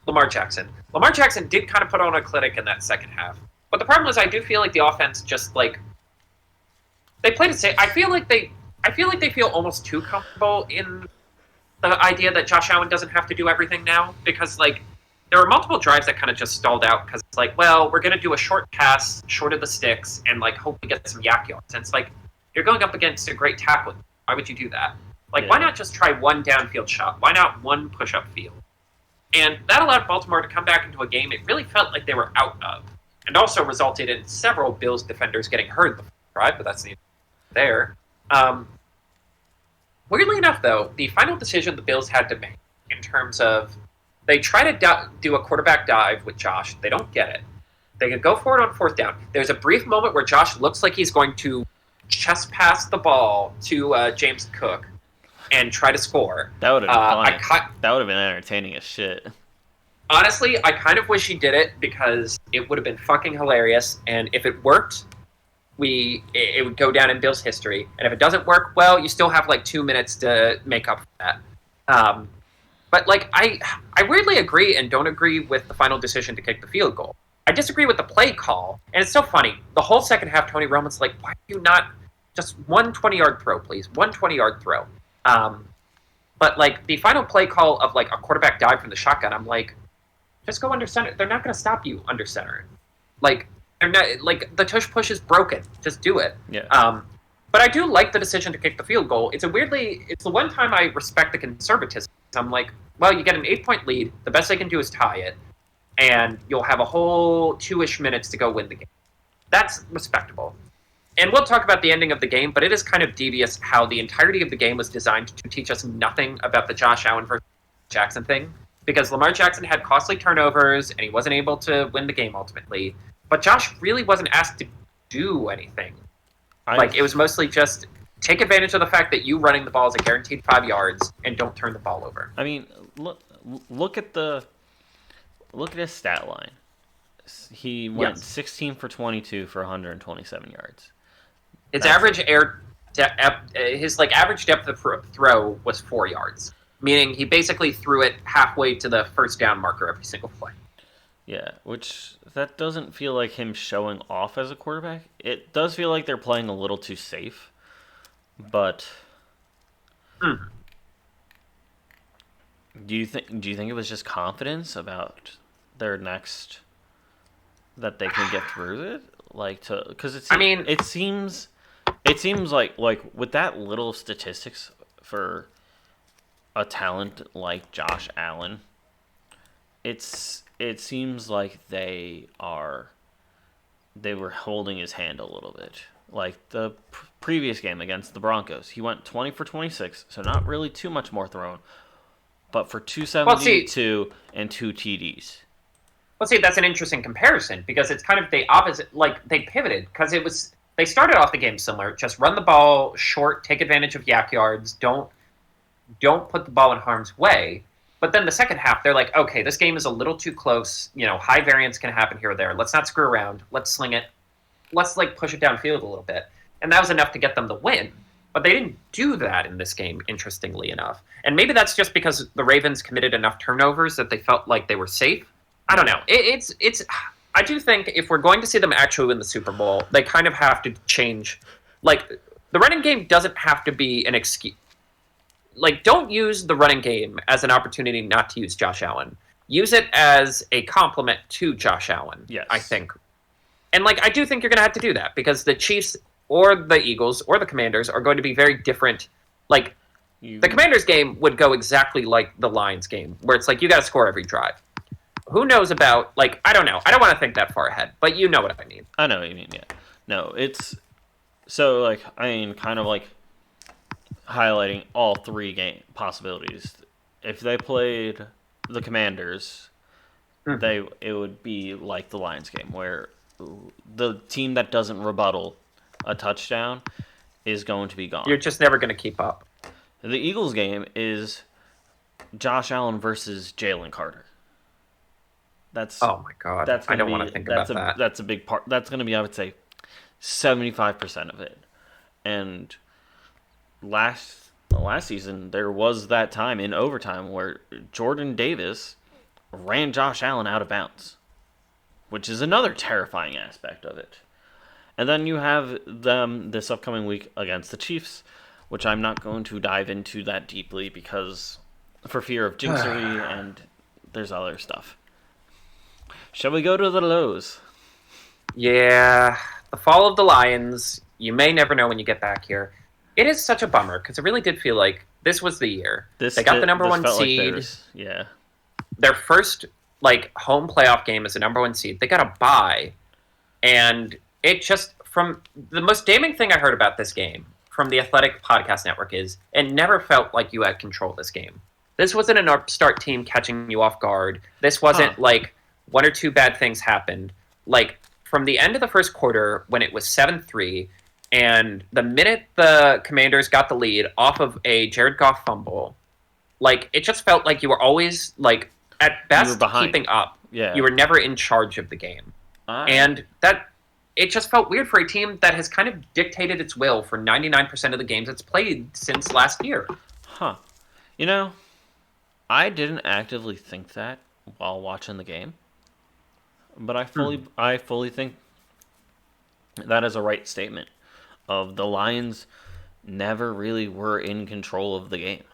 Lamar Jackson. Lamar Jackson did kind of put on a clinic in that second half. But the problem is I do feel like the offense just like they played it safe. I feel like they feel almost too comfortable in the idea that Josh Allen doesn't have to do everything now, because like there were multiple drives that kind of just stalled out because it's like, well, we're gonna do a short pass, short of the sticks, and like hope we get some yak yards. And it's like you're going up against a great tackle. Why would you do that? Like, why Yeah. not just try one downfield shot? Why not one push-up field? And that allowed Baltimore to come back into a game it really felt like they were out of, and also resulted in several Bills defenders getting hurt in the drive, but that's the there. Weirdly enough, though, the final decision the Bills had to make in terms of they try to do a quarterback dive with Josh. They don't get it. They could go for it on fourth down. There's a brief moment where Josh looks like he's going to chest pass the ball to James Cook and try to score. That would have been funny. I That would have been entertaining as shit. Honestly, I kind of wish he did it because it would have been fucking hilarious. And if it worked, it would go down in Bills history. And if it doesn't work, well, you still have like 2 minutes to make up for that. But like I weirdly agree and don't agree with the final decision to kick the field goal. I disagree with the play call, and it's so funny. The whole second half, Tony Romo's like, "Why do you not just one 20-yard throw, please? One 20-yard throw." But like the final play call of like a quarterback dive from the shotgun, I'm like, just go under center. They're not going to stop you under center. Like they're not like the tush push is broken. Just do it. Yeah. But I do like the decision to kick the field goal. It's the one time I respect the conservatism. I'm like, well, you get an 8-point lead. The best they can do is tie it, and you'll have a whole 2-ish minutes to go win the game. That's respectable. And we'll talk about the ending of the game, but it is kind of devious how the entirety of the game was designed to teach us nothing about the Josh Allen versus Jackson thing. Because Lamar Jackson had costly turnovers, and he wasn't able to win the game ultimately. But Josh really wasn't asked to do anything. It was mostly just take advantage of the fact that you running the ball is a guaranteed 5 yards and don't turn the ball over. I mean, look at his stat line. He went 16 for 22 for 127 yards. His average average depth of throw was 4 yards, meaning he basically threw it halfway to the first down marker every single play. Yeah, which that doesn't feel like him showing off as a quarterback. It does feel like they're playing a little too safe, but do you think it was just confidence about their next that they can get through it? Because it seems like with that little statistics for a talent like Josh Allen, it seems like they were holding his hand a little bit. Like the previous game against the Broncos, he went 20 for 26, so not really too much more thrown, but for 272 and 2 TDs. Well, see, that's an interesting comparison because it's kind of the opposite. Like they pivoted because they started off the game similar. Just run the ball short, take advantage of yak yards. Don't put the ball in harm's way. But then the second half, they're like, okay, this game is a little too close. High variance can happen here or there. Let's not screw around. Let's sling it. Let's push it downfield a little bit. And that was enough to get them the win. But they didn't do that in this game, interestingly enough. And maybe that's just because the Ravens committed enough turnovers that they felt like they were safe. I don't know. I do think if we're going to see them actually win the Super Bowl, they kind of have to change. Like, the running game doesn't have to be an excuse. Like, don't use the running game as an opportunity not to use Josh Allen. Use it as a compliment to Josh Allen, yes. I think. And, I do think you're going to have to do that because the Chiefs or the Eagles or the Commanders are going to be very different. The Commanders game would go exactly like the Lions game, where it's like you got to score every drive. Who knows about, I don't know. I don't want to think that far ahead, but you know what I mean. I know what you mean, yeah. No, it's... So, kind of highlighting all 3 game possibilities. If they played the Commanders, it would be like the Lions game, where the team that doesn't rebuttal a touchdown is going to be gone. You're just never going to keep up. The Eagles game is Josh Allen versus Jalen Carter. Oh my God! I don't want to think about that. That's a big part. That's going to be, I would say, 75% of it. And last season, there was that time in overtime where Jordan Davis ran Josh Allen out of bounds, which is another terrifying aspect of it. And then you have them this upcoming week against the Chiefs, which I'm not going to dive into that deeply because for fear of jinxery and there's other stuff. Shall we go to the lows? Yeah, the fall of the Lions. You may never know when you get back here. It is such a bummer because it really did feel like this was the year. They got the number 1 seed. Yeah. Their first home playoff game as a number 1 seed. They got a bye, and it just from the most damning thing I heard about this game from the Athletic Podcast Network is it never felt like you had control of this game. This wasn't an upstart team catching you off guard. This wasn't 1 or 2 bad things happened. From the end of the first quarter, when it was 7-3, And the minute the Commanders got the lead off of a Jared Goff fumble, like it just felt like you were always like at You were best behind. keeping up. You Yeah. were never in charge of the game. I And that it just felt weird for a team that has kind of dictated its will for 99% of the games it's played since last year. Huh. You know, I didn't actively think that while watching the game, but I fully think that is a right statement of the Lions never really were in control of the game.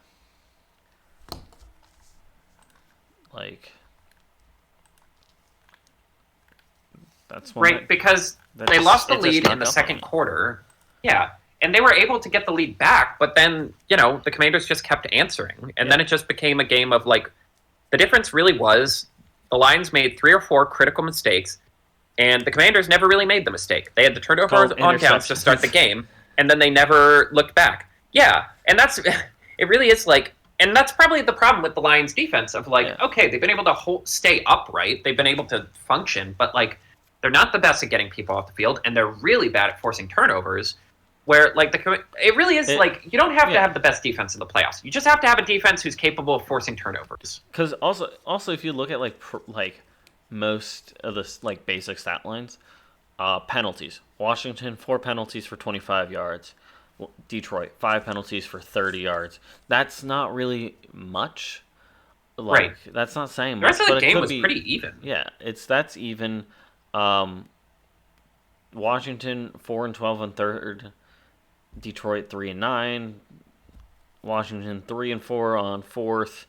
Like that's one Right, because that they just lost the it just lead in snuck the up on second me. quarter. Yeah. And they were able to get the lead back, but then, the Commanders just kept answering. And then Yeah. it just became a game of like the difference really was the Lions made 3 or 4 critical mistakes, and the Commanders never really made the mistake. They had the turnover Called on downs to start the interceptions. game, and then they never looked back. Yeah, and that's it. Really is like, and that's probably the problem with the Lions' defense. Of like, Yeah. okay, they've been able to stay upright, they've been able to function, but like they're not the best at getting people off the field, and they're really bad at forcing turnovers. Where like it really is It- like you don't have to yeah. have the best defense in the playoffs. You just have to have a defense who's capable of forcing turnovers. Because also if you look at like most of the like basic stat lines, penalties. Washington 4 penalties for 25 yards. Detroit 5 penalties for 30 yards. That's not really much. Like Right. that's not saying The much, rest of but the it game could was be. pretty even. Yeah, that's even. Um, Washington 4-12 on third. Detroit 3-9. Washington 3-4 on fourth.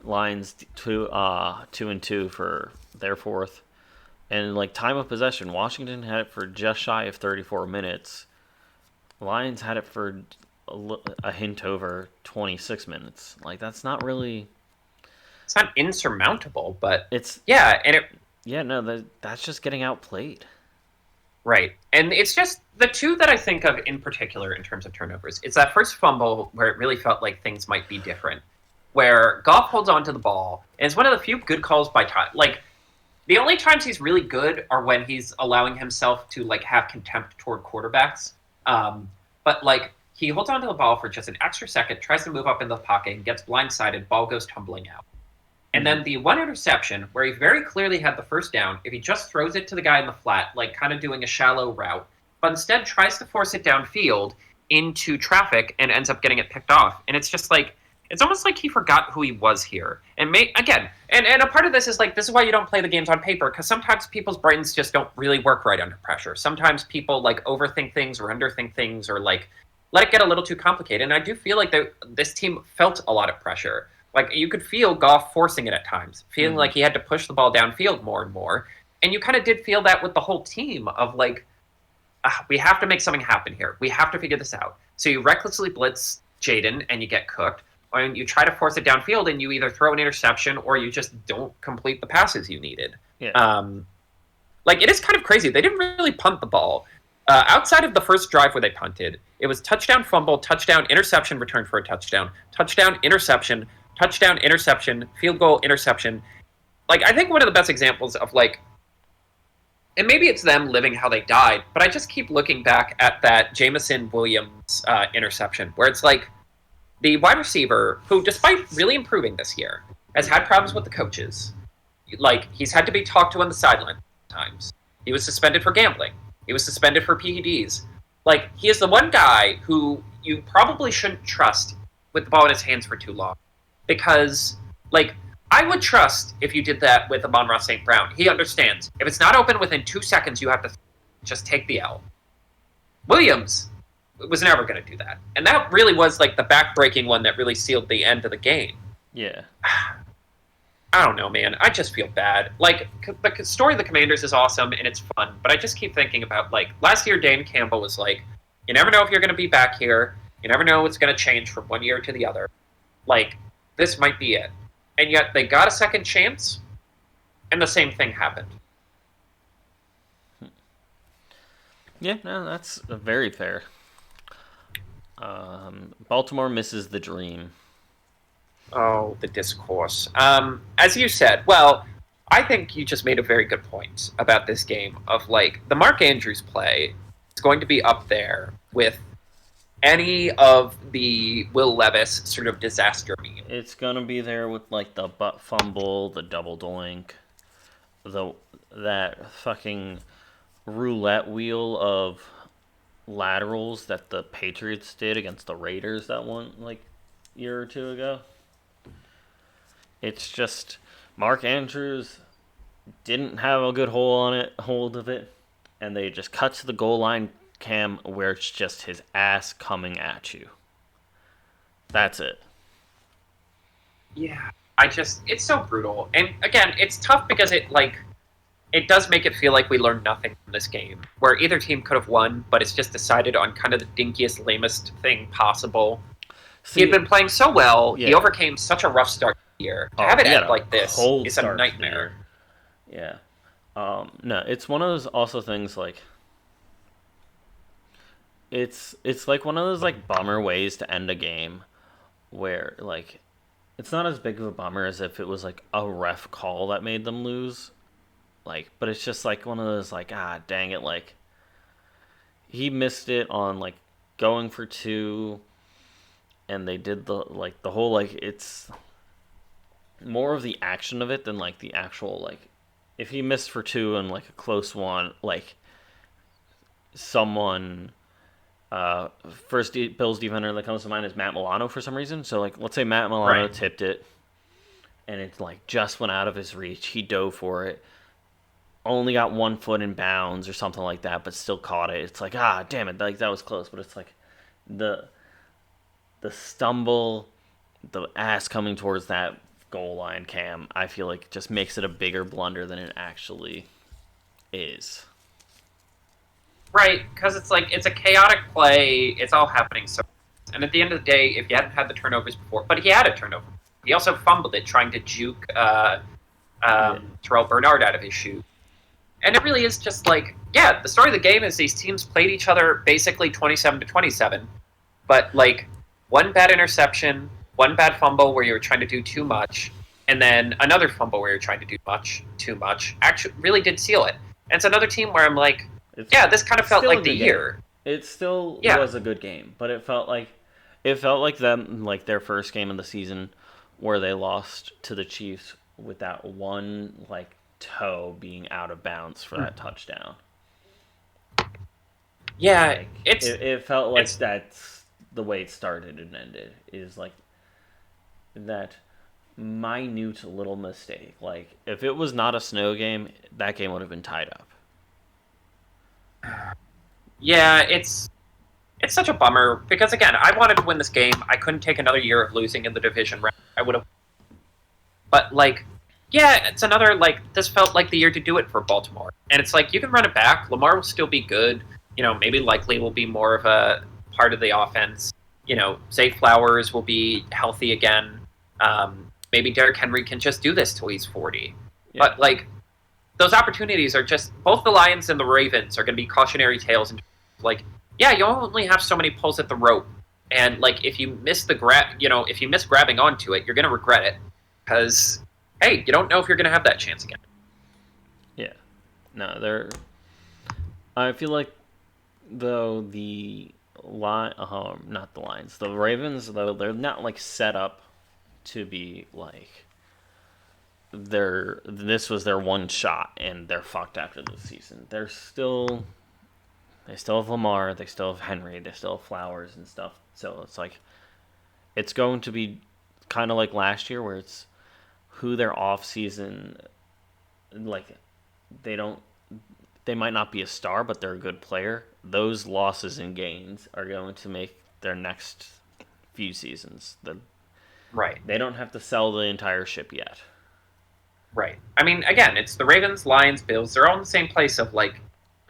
Lions 2-2 for their fourth. And like time of possession, Washington had it for just shy of 34 minutes. Lions had it for a hint over 26 minutes. Like that's not really. It's not insurmountable, but It's yeah, and it yeah no that's just getting outplayed. right. And it's just the two that I think of in particular in terms of turnovers. It's that first fumble where it really felt like things might be different. Where Goff holds on to the ball, and it's one of the few good calls by Todd. Like the only times he's really good are when he's allowing himself to like have contempt toward quarterbacks. But like he holds on to the ball for just an extra second, tries to move up in the pocket, and gets blindsided. Ball goes tumbling out. And then the one interception where he very clearly had the first down, if he just throws it to the guy in the flat, like kind of doing a shallow route, but instead tries to force it downfield into traffic and ends up getting it picked off. And it's just like, it's almost like he forgot who he was here. And again, and a part of this is like, this is why you don't play the games on paper, because sometimes people's brains just don't really work right under pressure. Sometimes people like overthink things or underthink things or like let it get a little too complicated. And I do feel like this team felt a lot of pressure. Like you could feel Goff forcing it at times, feeling like he had to push the ball downfield more and more. And you kind of did feel that with the whole team of like, we have to make something happen here. We have to figure this out. So you recklessly blitz Jaden and you get cooked. Or you try to force it downfield and you either throw an interception or you just don't complete the passes you needed. Yeah. Like it is kind of crazy. They didn't really punt the ball. Outside of the first drive where they punted, it was touchdown, fumble, touchdown, interception, return for a touchdown, touchdown, interception, field goal, interception. Like I think one of the best examples of like, and maybe it's them living how they died, but I just keep looking back at that Jameson Williams interception where it's like the wide receiver who, despite really improving this year, has had problems with the coaches. Like he's had to be talked to on the sideline times. He was suspended for gambling. He was suspended for PEDs. Like he is the one guy who you probably shouldn't trust with the ball in his hands for too long. Because, like, I would trust if you did that with Amon-Ra St. Brown. He understands. If it's not open within 2 seconds, you have to just take the L. Williams was never going to do that. And that really was, like, the back-breaking one that really sealed the end of the game. Yeah. I don't know, man. I just feel bad. Like, the story of the Commanders is awesome, and it's fun. But I just keep thinking about, like, last year Dan Campbell was like, you never know if you're going to be back here. You never know what's going to change from one year to the other. Like, this might be it. And yet they got a second chance, and the same thing happened. Yeah, no, that's very fair. Baltimore misses the dream. Oh, the discourse. As you said, well, I think you just made a very good point about this game of, like, the Mark Andrews play. is going to be up there with any of the Will Levis sort of disaster memes. It's gonna be there with like the butt fumble, the double doink, the that fucking roulette wheel of laterals that the Patriots did against the Raiders that one like year or two ago. It's just Mark Andrews didn't have a good hold of it, and they just cut to the goal line cam where it's just his ass coming at you. That's it. Yeah, it's so brutal. And again, it's tough because it does make it feel like we learned nothing from this game, where either team could have won, but it's just decided on kind of the dinkiest, lamest thing possible. He had been playing so well. Yeah. He overcame such a rough start to the year. To have it end like this is a nightmare. Yeah. No, it's one of those also things like it's like one of those like bummer ways to end a game where like it's not as big of a bummer as if it was like a ref call that made them lose. Like, but it's just like one of those like, dang it, like he missed it on like going for two, and they did the whole like it's more of the action of it than like the actual like if he missed for two and like a close one, like someone first Bills defender that comes to mind is Matt Milano for some reason. So like let's say Matt Milano tipped it and it like just went out of his reach. He dove for it. Only got 1 foot in bounds or something like that, but still caught it. It's like, damn it, like that was close. But it's like the stumble, the ass coming towards that goal line cam, I feel like just makes it a bigger blunder than it actually is. Right, because it's like it's a chaotic play. It's all happening so, and at the end of the day, if you hadn't had the turnovers before, but he had a turnover, he also fumbled it trying to juke Terrell Bernard out of his shoe. And it really is just like, yeah, the story of the game is these teams played each other basically 27-27, but like one bad interception, one bad fumble where you were trying to do too much, and then another fumble where you're trying to do too much, actually really did seal it. And it's another team where I'm like, this kind of felt like the year. It still was a good game, but it felt like them like their first game of the season where they lost to the Chiefs with that one like toe being out of bounds for that touchdown. Yeah, like, it felt like that's the way it started and ended. Is like that minute little mistake. Like if it was not a snow game, that game would have been tied up. Yeah, it's such a bummer because again, I wanted to win this game. I couldn't take another year of losing in the division round. I would have, but like. Yeah, it's another, like, this felt like the year to do it for Baltimore. And it's like, you can run it back. Lamar will still be good. You know, maybe likely will be more of a part of the offense. You know, Zay Flowers will be healthy again. Maybe Derrick Henry can just do this till he's 40. Yeah. But, like, those opportunities are just, both the Lions and the Ravens are going to be cautionary tales. And like, yeah, you only have so many pulls at the rope. And, like, if you miss if you miss grabbing onto it, you're going to regret it. Because... hey, you don't know if you're going to have that chance again. Yeah. No, I feel like, though, not the Lions. The Ravens, though, they're not, like, set up to be, like, this was their one shot, and they're fucked after the season. They still have Lamar, they still have Henry, they still have Flowers and stuff. So it's, like, it's going to be kind of like last year where it's who their off season, like they might not be a star, but they're a good player. Those losses and gains are going to make their next few seasons. Right. They don't have to sell the entire ship yet. Right. I mean, again, it's the Ravens, Lions, Bills. They're all in the same place of like,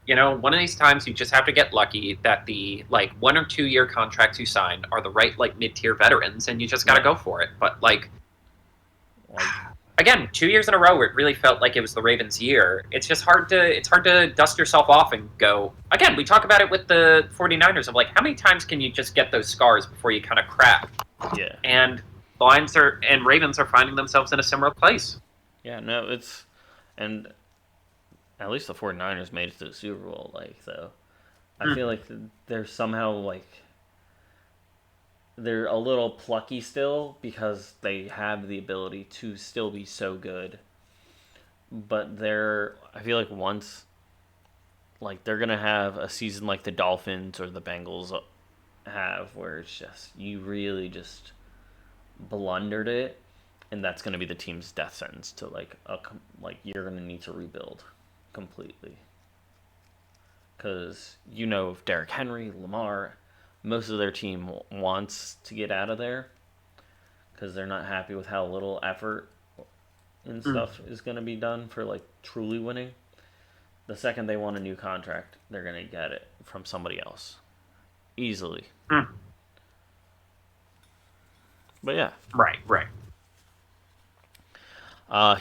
you know, one of these times you just have to get lucky that the like 1 or 2 year contracts you sign are the right like mid-tier veterans, and you just got to go for it. But like. Again, 2 years in a row, it really felt like it was the Ravens' year. It's just hard to dust yourself off and go. Again, we talk about it with the 49ers of like, how many times can you just get those scars before you kind of crack? Yeah. And the Lions and Ravens are finding themselves in a similar place. Yeah, no, and at least the 49ers made it to the Super Bowl, like, so I Mm. feel like they're somehow like they're a little plucky still because they have the ability to still be so good. But I feel like once like they're gonna have a season like the Dolphins or the Bengals have, where it's just you really just blundered it, and that's gonna be the team's death sentence to like you're gonna need to rebuild completely because if Derrick Henry, Lamar, most of their team wants to get out of there because they're not happy with how little effort and Mm. stuff is going to be done for like truly winning. The second they want a new contract, they're going to get it from somebody else easily. Mm. But yeah, Right, right.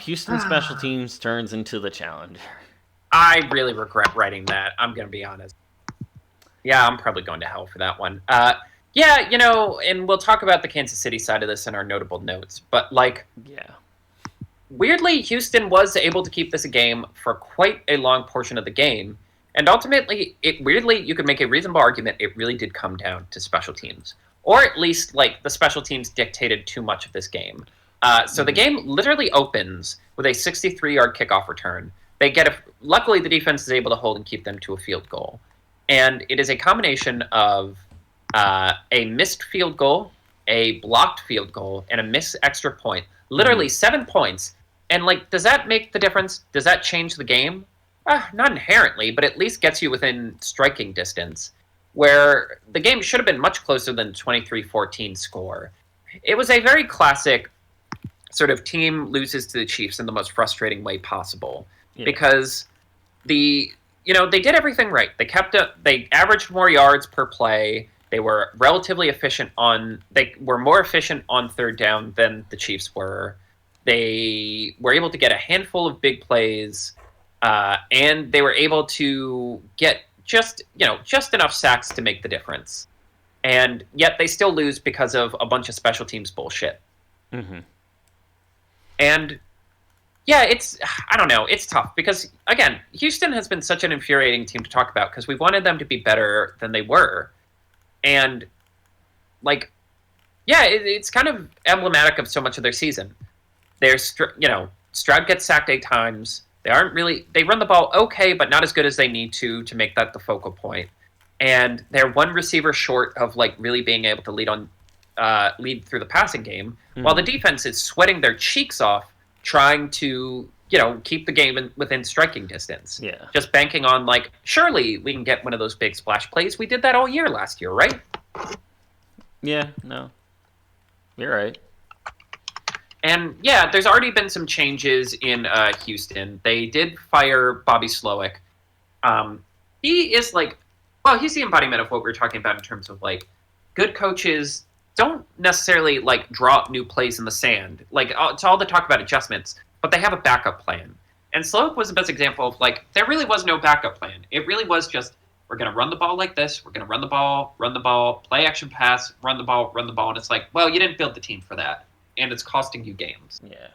Houston special teams turns into the challenger. I really regret writing that. I'm going to be honest. Yeah, I'm probably going to hell for that one. Yeah, and we'll talk about the Kansas City side of this in our notable notes. But like, Yeah. weirdly, Houston was able to keep this a game for quite a long portion of the game. And ultimately, you could make a reasonable argument it really did come down to special teams. Or at least, like, the special teams dictated too much of this game. So the Mm-hmm. game literally opens with a 63-yard kickoff return. Luckily, the defense is able to hold and keep them to a field goal. And it is a combination of a missed field goal, a blocked field goal, and a missed extra point. Mm-hmm. Literally 7 points. And like, does that make the difference? Does that change the game? Not inherently, but at least gets you within striking distance, where the game should have been much closer than 23-14 score. It was a very classic sort of team loses to the Chiefs in the most frustrating way possible Yeah. because they did everything right. They averaged more yards per play. They were they were more efficient on third down than the Chiefs were. They were able to get a handful of big plays, and they were able to get just enough sacks to make the difference. And yet they still lose because of a bunch of special teams bullshit. Mm-hmm. And yeah, I don't know, it's tough because again, Houston has been such an infuriating team to talk about because we wanted them to be better than they were. And like, yeah, it's kind of emblematic of so much of their season. Stroud gets sacked 8 times. They run the ball okay, but not as good as they need to make that the focal point. And they're one receiver short of like really being able to lead through the passing game, while the Mm-hmm. defense is sweating their cheeks off trying to keep the game within striking distance. Yeah. Just banking on like, surely we can get one of those big splash plays. We did that all year last year, right? Yeah. No. You're right. And yeah, there's already been some changes in Houston. They did fire Bobby Slowick. He is like, well, he's the embodiment of what we were talking about in terms of like, good coaches don't necessarily like draw up new plays in the sand. Like it's all the talk about adjustments, but they have a backup plan. And Slowick was the best example of like, there really was no backup plan. It really was just, we're going to run the ball like this. We're going to run the ball, play action pass, run the ball. And it's like, well, you didn't build the team for that. And it's costing you games. Yeah.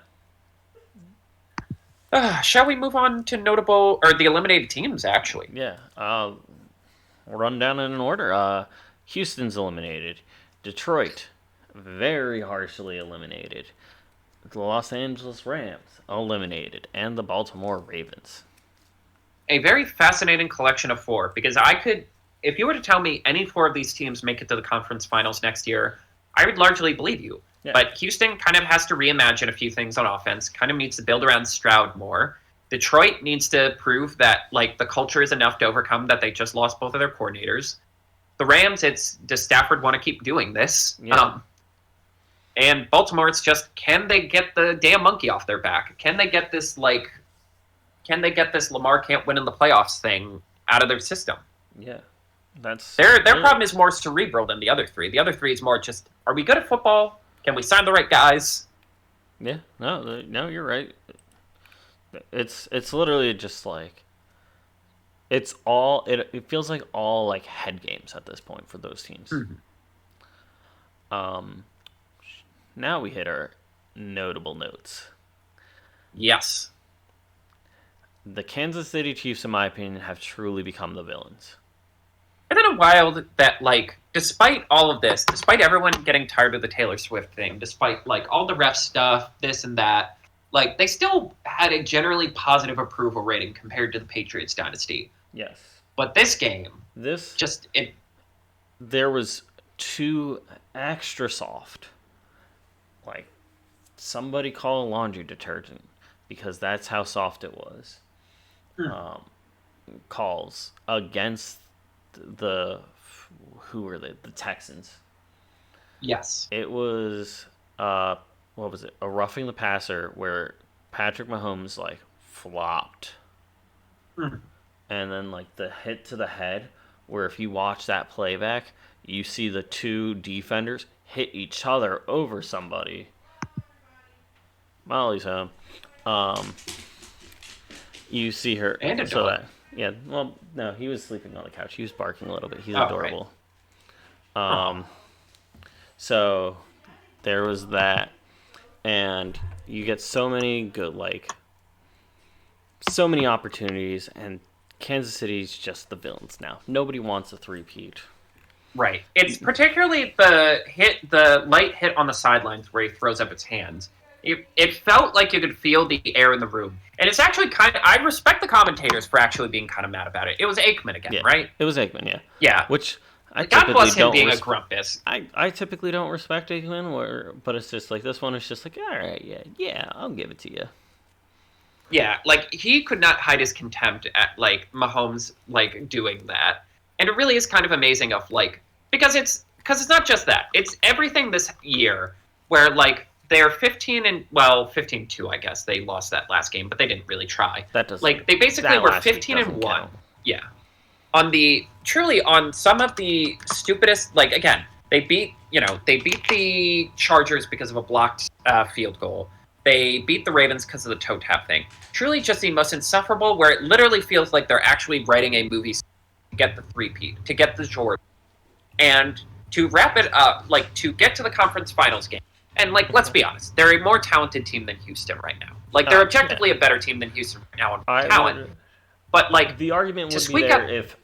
Shall we move on to the eliminated teams, actually? Yeah. We'll run down in an order. Houston's eliminated. Detroit, very harshly eliminated. The Los Angeles Rams, eliminated. And the Baltimore Ravens. A very fascinating collection of four, because if you were to tell me any four of these teams make it to the conference finals next year, I would largely believe you. Yeah. But Houston kind of has to reimagine a few things on offense, kind of needs to build around Stroud more. Detroit needs to prove that like the culture is enough to overcome that they just lost both of their coordinators. The Rams, does Stafford want to keep doing this? Yeah. And Baltimore, it's just, can they get the damn monkey off their back? Can they get this Lamar can't win in the playoffs thing out of their system? Yeah. That's Their problem is more cerebral than the other three. The other three is more just, are we good at football? Can we sign the right guys? Yeah. No, you're right. It's literally just like it feels like all like head games at this point for those teams. Mm-hmm. Um Now we hit our notable notes. Yes. The Kansas City Chiefs, in my opinion, have truly become the villains. Isn't it wild that, like, despite all of this, despite everyone getting tired of the Taylor Swift thing, despite, like, all the ref stuff, this and that, like, they still had a generally positive approval rating compared to the Patriots dynasty. Yes. But this game, This just, it, there was too extra soft. Like somebody call a laundry detergent because that's how soft it was. Um, calls against the who were they? The Texans. yes. It was what was it? A roughing the passer where Patrick Mahomes like flopped, Hmm. and then like the hit to the head where if you watch that playback, you see the two defenders hit each other over somebody. Molly's home. Um, you see her. And a So dog. that yeah. Well, no, he was sleeping on the couch. He was barking a little bit. He's Oh, right. adorable. Oh, Um, so there was that, and you get so many good like so many opportunities, and Kansas City's just the villains now. Nobody wants a three-peat. right. It's particularly the light hit on the sidelines where he throws up his hands. It felt like you could feel the air in the room. And it's actually kind of, I respect the commentators for actually being kind of mad about it. It was Aikman again, Yeah, right? it was Aikman. Yeah, Yeah. which I God typically bless him don't. being a grumpus. I typically don't respect Aikman, but it's just like this one is just like, all right, yeah, I'll give it to you. Yeah, like he could not hide his contempt at like Mahomes like doing that. And it really is kind of amazing of like because it's not just that. It's everything this year where like they're 15-2, I guess. They lost that last game, but they didn't really try. That doesn't. Like they basically That were last week 15 and doesn't 1. count. Yeah. On some of the stupidest, like again, they beat the Chargers because of a blocked field goal. They beat the Ravens because of the toe tap thing. Truly just the most insufferable, where it literally feels like they're actually writing a movie to get the three-peat, to get the Jordan. And to wrap it up, like to get to the conference finals game. And like, let's be honest, they're a more talented team than Houston right now. Like they're objectively a better team than Houston right now on talent. But like the argument would be there if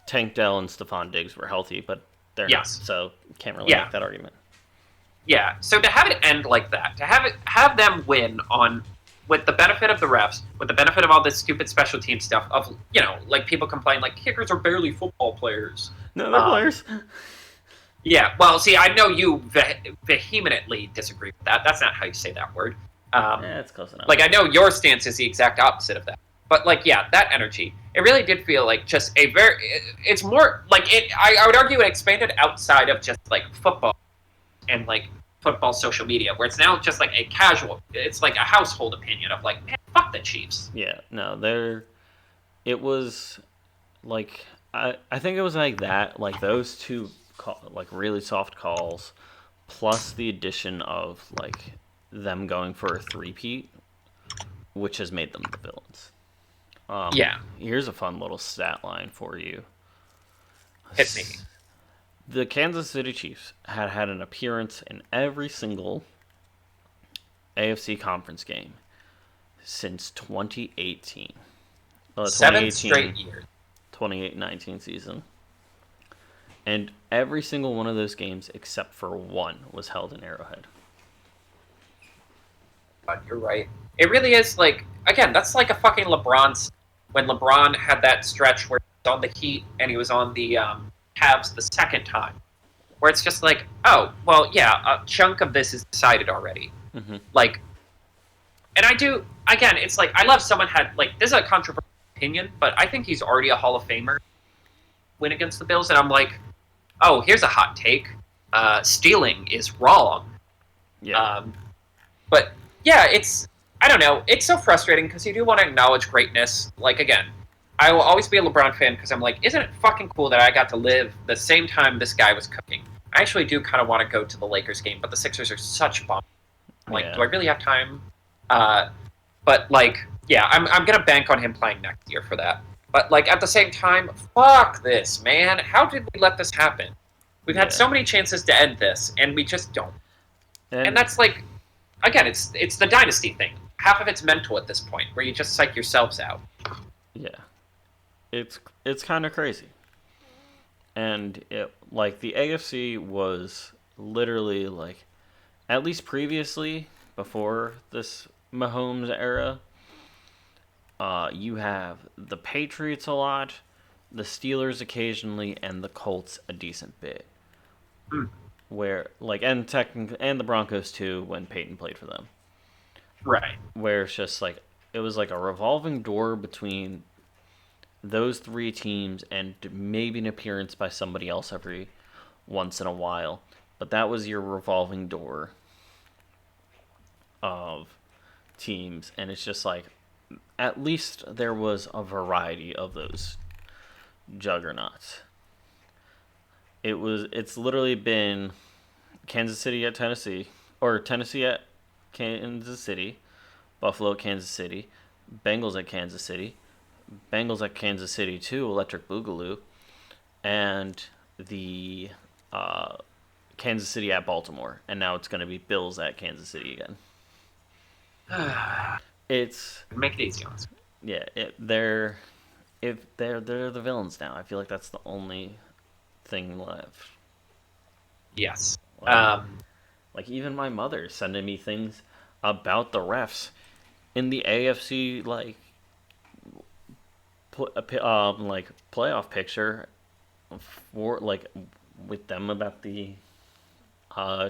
Tank Dell and Stephon Diggs were healthy, but they're not, so can't really make that argument. Yeah, so to have it end like that, to have them win on with the benefit of the refs, with the benefit of all this stupid special team stuff, of like people complain like kickers are barely football players. No, they're players. Yeah, well, see, I know you vehemently disagree with that. That's not how you say that word. It's close enough. Like I know your stance is the exact opposite of that. But like, yeah, that energy, it really did feel like just it's more like it. I would argue it expanded outside of just like football and like football social media, where it's now just like a casual, it's like a household opinion of like, man, fuck the Chiefs. Yeah, no, it was like, I think it was like that, like those two like really soft calls, plus the addition of like them going for a three-peat, which has made them the villains. Yeah. Here's a fun little stat line for you. Hit me. The Kansas City Chiefs had an appearance in every single AFC conference game since 2018. 7 straight years. 2018-19 season. And every single one of those games, except for one, was held in Arrowhead. God, you're right. It really is like, again, that's like a fucking LeBron. When LeBron had that stretch where he was on the Heat and he was on the Cavs the second time, where it's just like, oh, well, yeah, a chunk of this is decided already. Mm-hmm. Like, and I do, again, it's like, I love someone had, like, this is a controversial opinion, but I think he's already a Hall of Famer win against the Bills, and I'm like, oh, here's a hot take. Stealing is wrong. Yeah. But, yeah, I don't know, it's so frustrating because you do want to acknowledge greatness. Like, again, I will always be a LeBron fan because I'm like, isn't it fucking cool that I got to live the same time this guy was cooking? I actually do kind of want to go to the Lakers game, but the Sixers are such bomb. Like, do I really have time? But, like, yeah, I'm going to bank on him playing next year for that. But, like, at the same time, fuck this, man. How did we let this happen? We've had so many chances to end this, and we just don't. And that's, like, again, it's the dynasty thing. Half of it's mental at this point, where you just psych yourselves out. Yeah. It's kind of crazy. And like the AFC was literally like, at least previously, before this Mahomes era, you have the Patriots a lot, the Steelers occasionally, and the Colts a decent bit. Hmm. Where like and the Broncos too when Peyton played for them. Right. Where it's just like it was like a revolving door between those three teams and maybe an appearance by somebody else every once in a while. But that was your revolving door of teams, and it's just like at least there was a variety of those juggernauts. It's literally been Kansas City at Tennessee, or Tennessee at Kansas City, Buffalo at Kansas City, Bengals at Kansas City, Bengals at Kansas City too, Electric Boogaloo, and the Kansas City at Baltimore, and now it's going to be Bills at Kansas City again. It's Make it easy on us. yeah, they're the villains now. I feel like that's the only thing left. Yes. Like, like even my mother sending me things about the refs in the AFC like playoff picture for like with them about the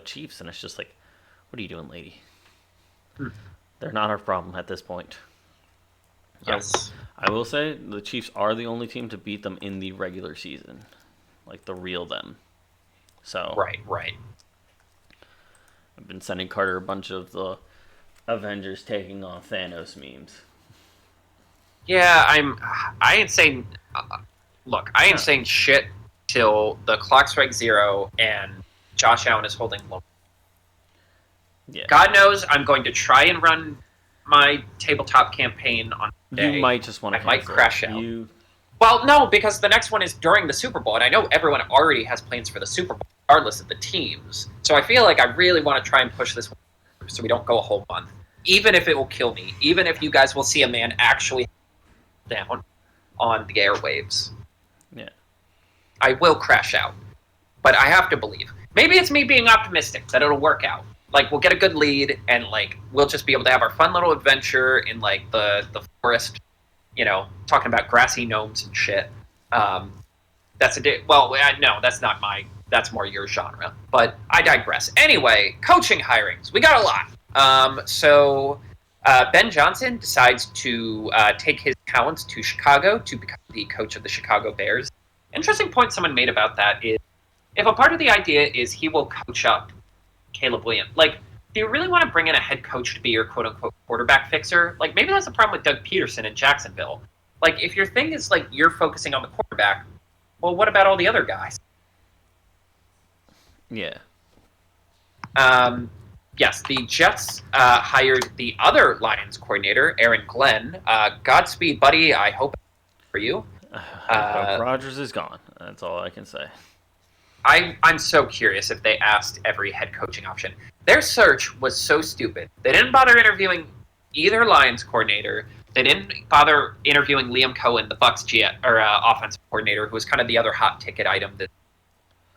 Chiefs, and it's just like, what are you doing, lady? Hmm. They're not our problem at this point. Yes. I will say the Chiefs are the only team to beat them in the regular season, like the real them. So Right. Right. I've been sending Carter a bunch of the Avengers taking on Thanos memes. Yeah. I ain't saying. Look, I ain't saying shit till the clock strikes 0 and Josh Allen is holding low. Yeah. God knows I'm going to try and run my tabletop campaign on Monday. You might just want to. I might crash out. You. Well, no, because the next one is during the Super Bowl, and I know everyone already has plans for the Super Bowl, regardless of the teams. So I feel like I really want to try and push this one so we don't go a whole month. Even if it will kill me. Even if you guys will see a man actually down on the airwaves. Yeah. I will crash out. But I have to believe. Maybe it's me being optimistic that it'll work out. Like, we'll get a good lead, and, like, we'll just be able to have our fun little adventure in, like, the forest, you know, talking about grassy gnomes and shit. That's no, that's not that's more your genre. But I digress. Anyway, coaching hirings. We got a lot. So Ben Johnson decides to take his talents to Chicago to become the coach of the Chicago Bears. Interesting point someone made about that is, if a part of the idea is he will coach up Caleb Williams, like, do you really want to bring in a head coach to be your quote-unquote quarterback fixer? Like, maybe that's the problem with Doug Peterson in Jacksonville. Like, if your thing is, like, you're focusing on the quarterback, well, what about all the other guys? Yeah. Yes, the Jets hired the other Lions coordinator, Aaron Glenn. Godspeed, buddy. I hope for you. Rodgers is gone. That's all I can say. I'm so curious if they asked every head coaching option. Their search was so stupid. They didn't bother interviewing either Lions coordinator. They didn't bother interviewing Liam Cohen, the Bucs offensive coordinator, who was kind of the other hot ticket item.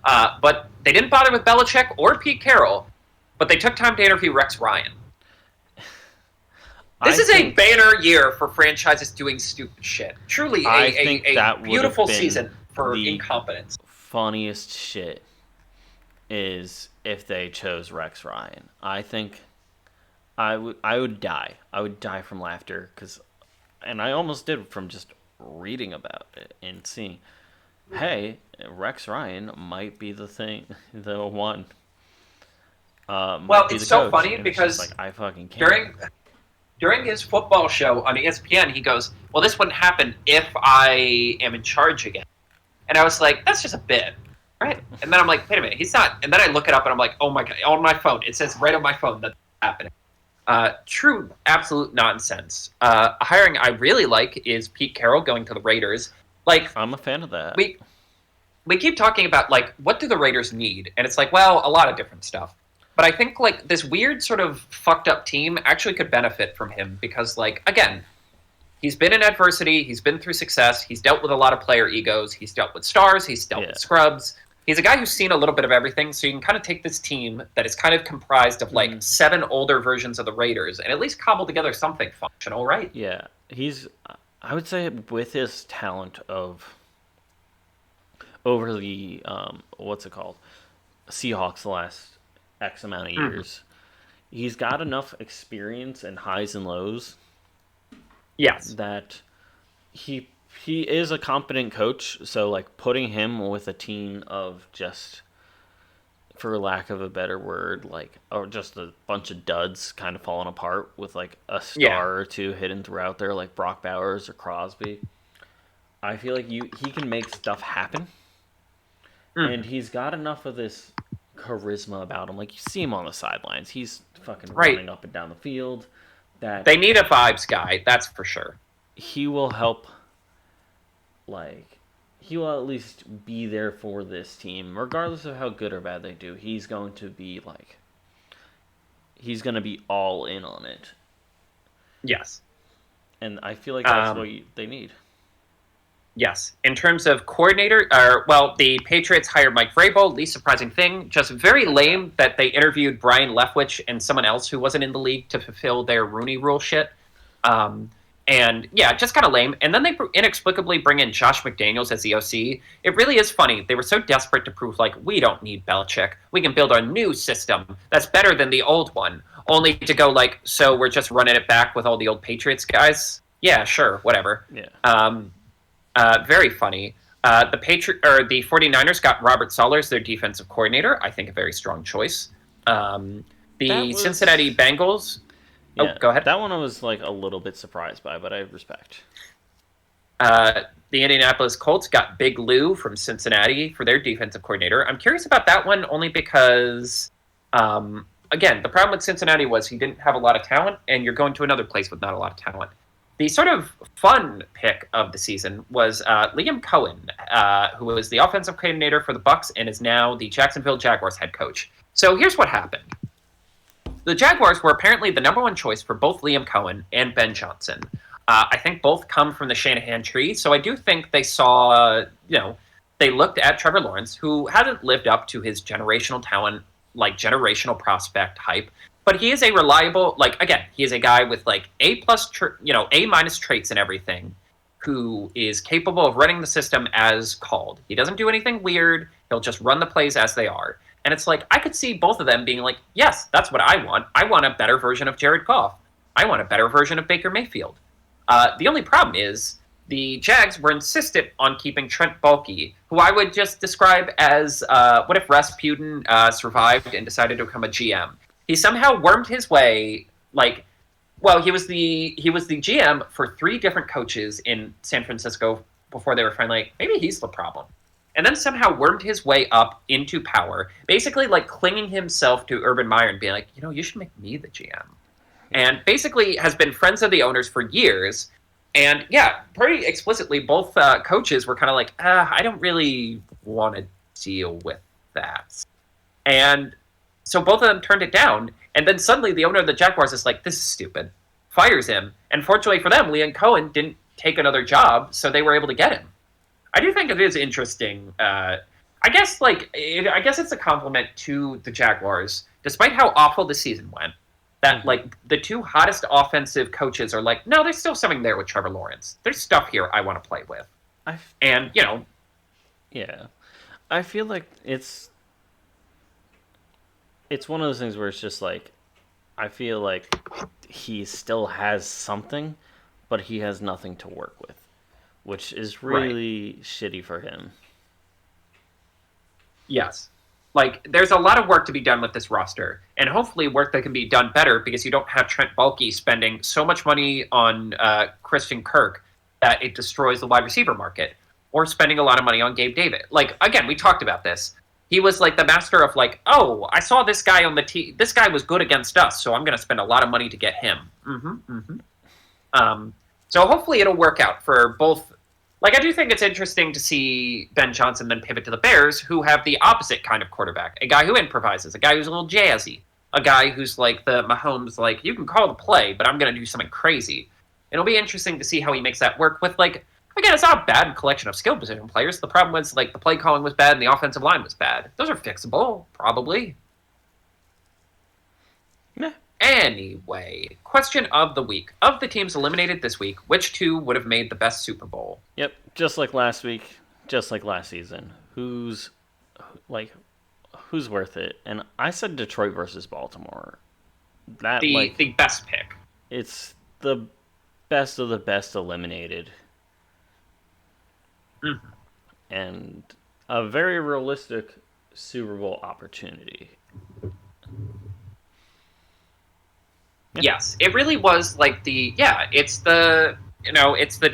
But they didn't bother with Belichick or Pete Carroll. But they took time to interview Rex Ryan. This is a banner year for franchises doing stupid shit. Truly a beautiful season for incompetence. Funniest shit is if they chose Rex Ryan. I think I would die. I would die from laughter and I almost did from just reading about it and seeing, hey, Rex Ryan might be the one. Well, it's so funny because like, I fucking can't. During his football show on ESPN, he goes, well, this wouldn't happen if I am in charge again. And I was like, that's just a bit, right? And then I'm like, wait a minute, he's not. And then I look it up and I'm like, oh my God, on my phone. It says right on my phone that's happening. True, absolute nonsense. A hiring I really like is Pete Carroll going to the Raiders. Like, I'm a fan of that. We keep talking about, like, what do the Raiders need? And it's like, well, a lot of different stuff. But I think, like, this weird sort of fucked up team actually could benefit from him because, like, again, He's been in adversity. He's been through success. He's dealt with a lot of player egos. He's dealt with stars. He's dealt Yeah. with scrubs. He's a guy who's seen a little bit of everything, so you can kind of take this team that is kind of comprised of like 7 older versions of the Raiders and at least cobble together something functional, right? Yeah, I would say with his talent of over the what's it called, Seahawks the last X amount of years, he's got enough experience and highs and lows Yes. that he is a competent coach. So like putting him with a team of just, for lack of a better word, like, or just a bunch of duds kind of falling apart with like a star or two hidden throughout there, like Brock Bowers or Crosby. I feel like he can make stuff happen, and he's got enough of this charisma about him. Like you see him on the sidelines, he's fucking running up and down the field. That They need a vibes guy, that's for sure. he will help. Like he will at least be there for this team, regardless of how good or bad they do. He's going to be like, he's going to be all in on it, Yes. and I feel like that's what they need. Yes. In terms of coordinator, the Patriots hired Mike Vrabel. Least surprising thing, just very lame that they interviewed Brian Leftwich and someone else who wasn't in the league to fulfill their Rooney Rule shit. And yeah, just kind of lame. And then they inexplicably bring in Josh McDaniels as the OC. It really is funny. They were so desperate to prove, like, we don't need Belichick. We can build a new system that's better than the old one. Only to go, like, so we're just running it back with all the old Patriots guys? Yeah, sure, whatever. Yeah. Very funny. The 49ers got Robert Saleh as their defensive coordinator. I think a very strong choice. Cincinnati Bengals... Yeah, go ahead. That one I was like a little bit surprised by, but I respect. The Indianapolis Colts got Big Lou from Cincinnati for their defensive coordinator. I'm curious about that one only because, again, the problem with Cincinnati was he didn't have a lot of talent, and you're going to another place with not a lot of talent. The sort of fun pick of the season was Liam Cohen, who was the offensive coordinator for the Bucs and is now the Jacksonville Jaguars head coach. So here's what happened. The Jaguars were apparently the number one choice for both Liam Cohen and Ben Johnson. I think both come from the Shanahan tree, so I do think they saw, they looked at Trevor Lawrence, who hasn't lived up to his generational talent, like generational prospect hype, but he is a reliable, he is a guy with like A minus traits and everything, who is capable of running the system as called. He doesn't do anything weird. He'll just run the plays as they are. And it's like, I could see both of them being like, yes, that's what I want. I want a better version of Jared Goff. I want a better version of Baker Mayfield. The only problem is the Jags were insistent on keeping Trent Baalke, who I would just describe as, what if Rasputin survived and decided to become a GM? He somehow wormed his way, he was the GM for 3 different coaches in San Francisco before they were finally like, maybe he's the problem. And then somehow wormed his way up into power, basically like clinging himself to Urban Meyer and being like, you should make me the GM. And basically has been friends of the owners for years. And yeah, pretty explicitly, both coaches were kind of like, I don't really want to deal with that. And so both of them turned it down. And then suddenly the owner of the Jaguars is like, this is stupid. Fires him. And fortunately for them, Liam Cohen didn't take another job, so they were able to get him. I do think it is interesting. I guess it's a compliment to the Jaguars, despite how awful the season went, that like the 2 hottest offensive coaches are like, no, there's still something there with Trevor Lawrence. There's stuff here I want to play with. Yeah, I feel like it's one of those things where it's just like, I feel like he still has something, but he has nothing to work with, which is really shitty for him. Yes. There's a lot of work to be done with this roster, and hopefully work that can be done better because you don't have Trent Baalke spending so much money on Christian Kirk that it destroys the wide receiver market, or spending a lot of money on Gabe Davis. Again, we talked about this. He was the master of I saw this guy on the team. This guy was good against us, so I'm going to spend a lot of money to get him. So hopefully it'll work out for both. I do think it's interesting to see Ben Johnson then pivot to the Bears, who have the opposite kind of quarterback. A guy who improvises, a guy who's a little jazzy, a guy who's the Mahomes, you can call the play, but I'm going to do something crazy. It'll be interesting to see how he makes that work with, like, again, it's not a bad collection of skill position players. The problem was, like, the play calling was bad and the offensive line was bad. Those are fixable, probably. Yeah. Anyway, question of the week. Of the teams eliminated this week, which two would have made the best Super Bowl? Yep. Just like last week, just like last season. Who's worth it? And I said Detroit versus Baltimore. That The best pick. it's the best of the best eliminated. Mm-hmm. And a very realistic Super Bowl opportunity. Yeah. Yes, it really was like it's the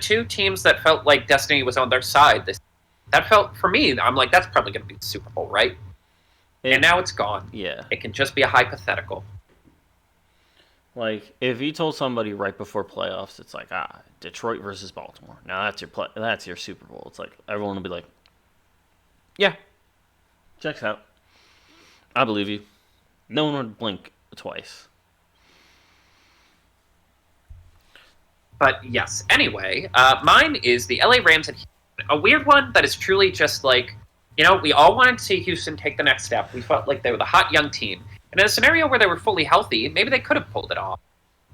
two teams that felt like destiny was on their side. That felt, for me, I'm like, that's probably going to be the Super Bowl, right? And now it's gone. Yeah. It can just be a hypothetical. Like, if you told somebody right before playoffs, it's like, Detroit versus Baltimore. Now that's your Super Bowl. It's like, everyone will be like, yeah, checks out. I believe you. No one would blink twice. But yes, anyway, mine is the LA Rams and Houston. A weird one that is truly just like, we all wanted to see Houston take the next step. We felt like they were the hot young team. And in a scenario where they were fully healthy, maybe they could have pulled it off.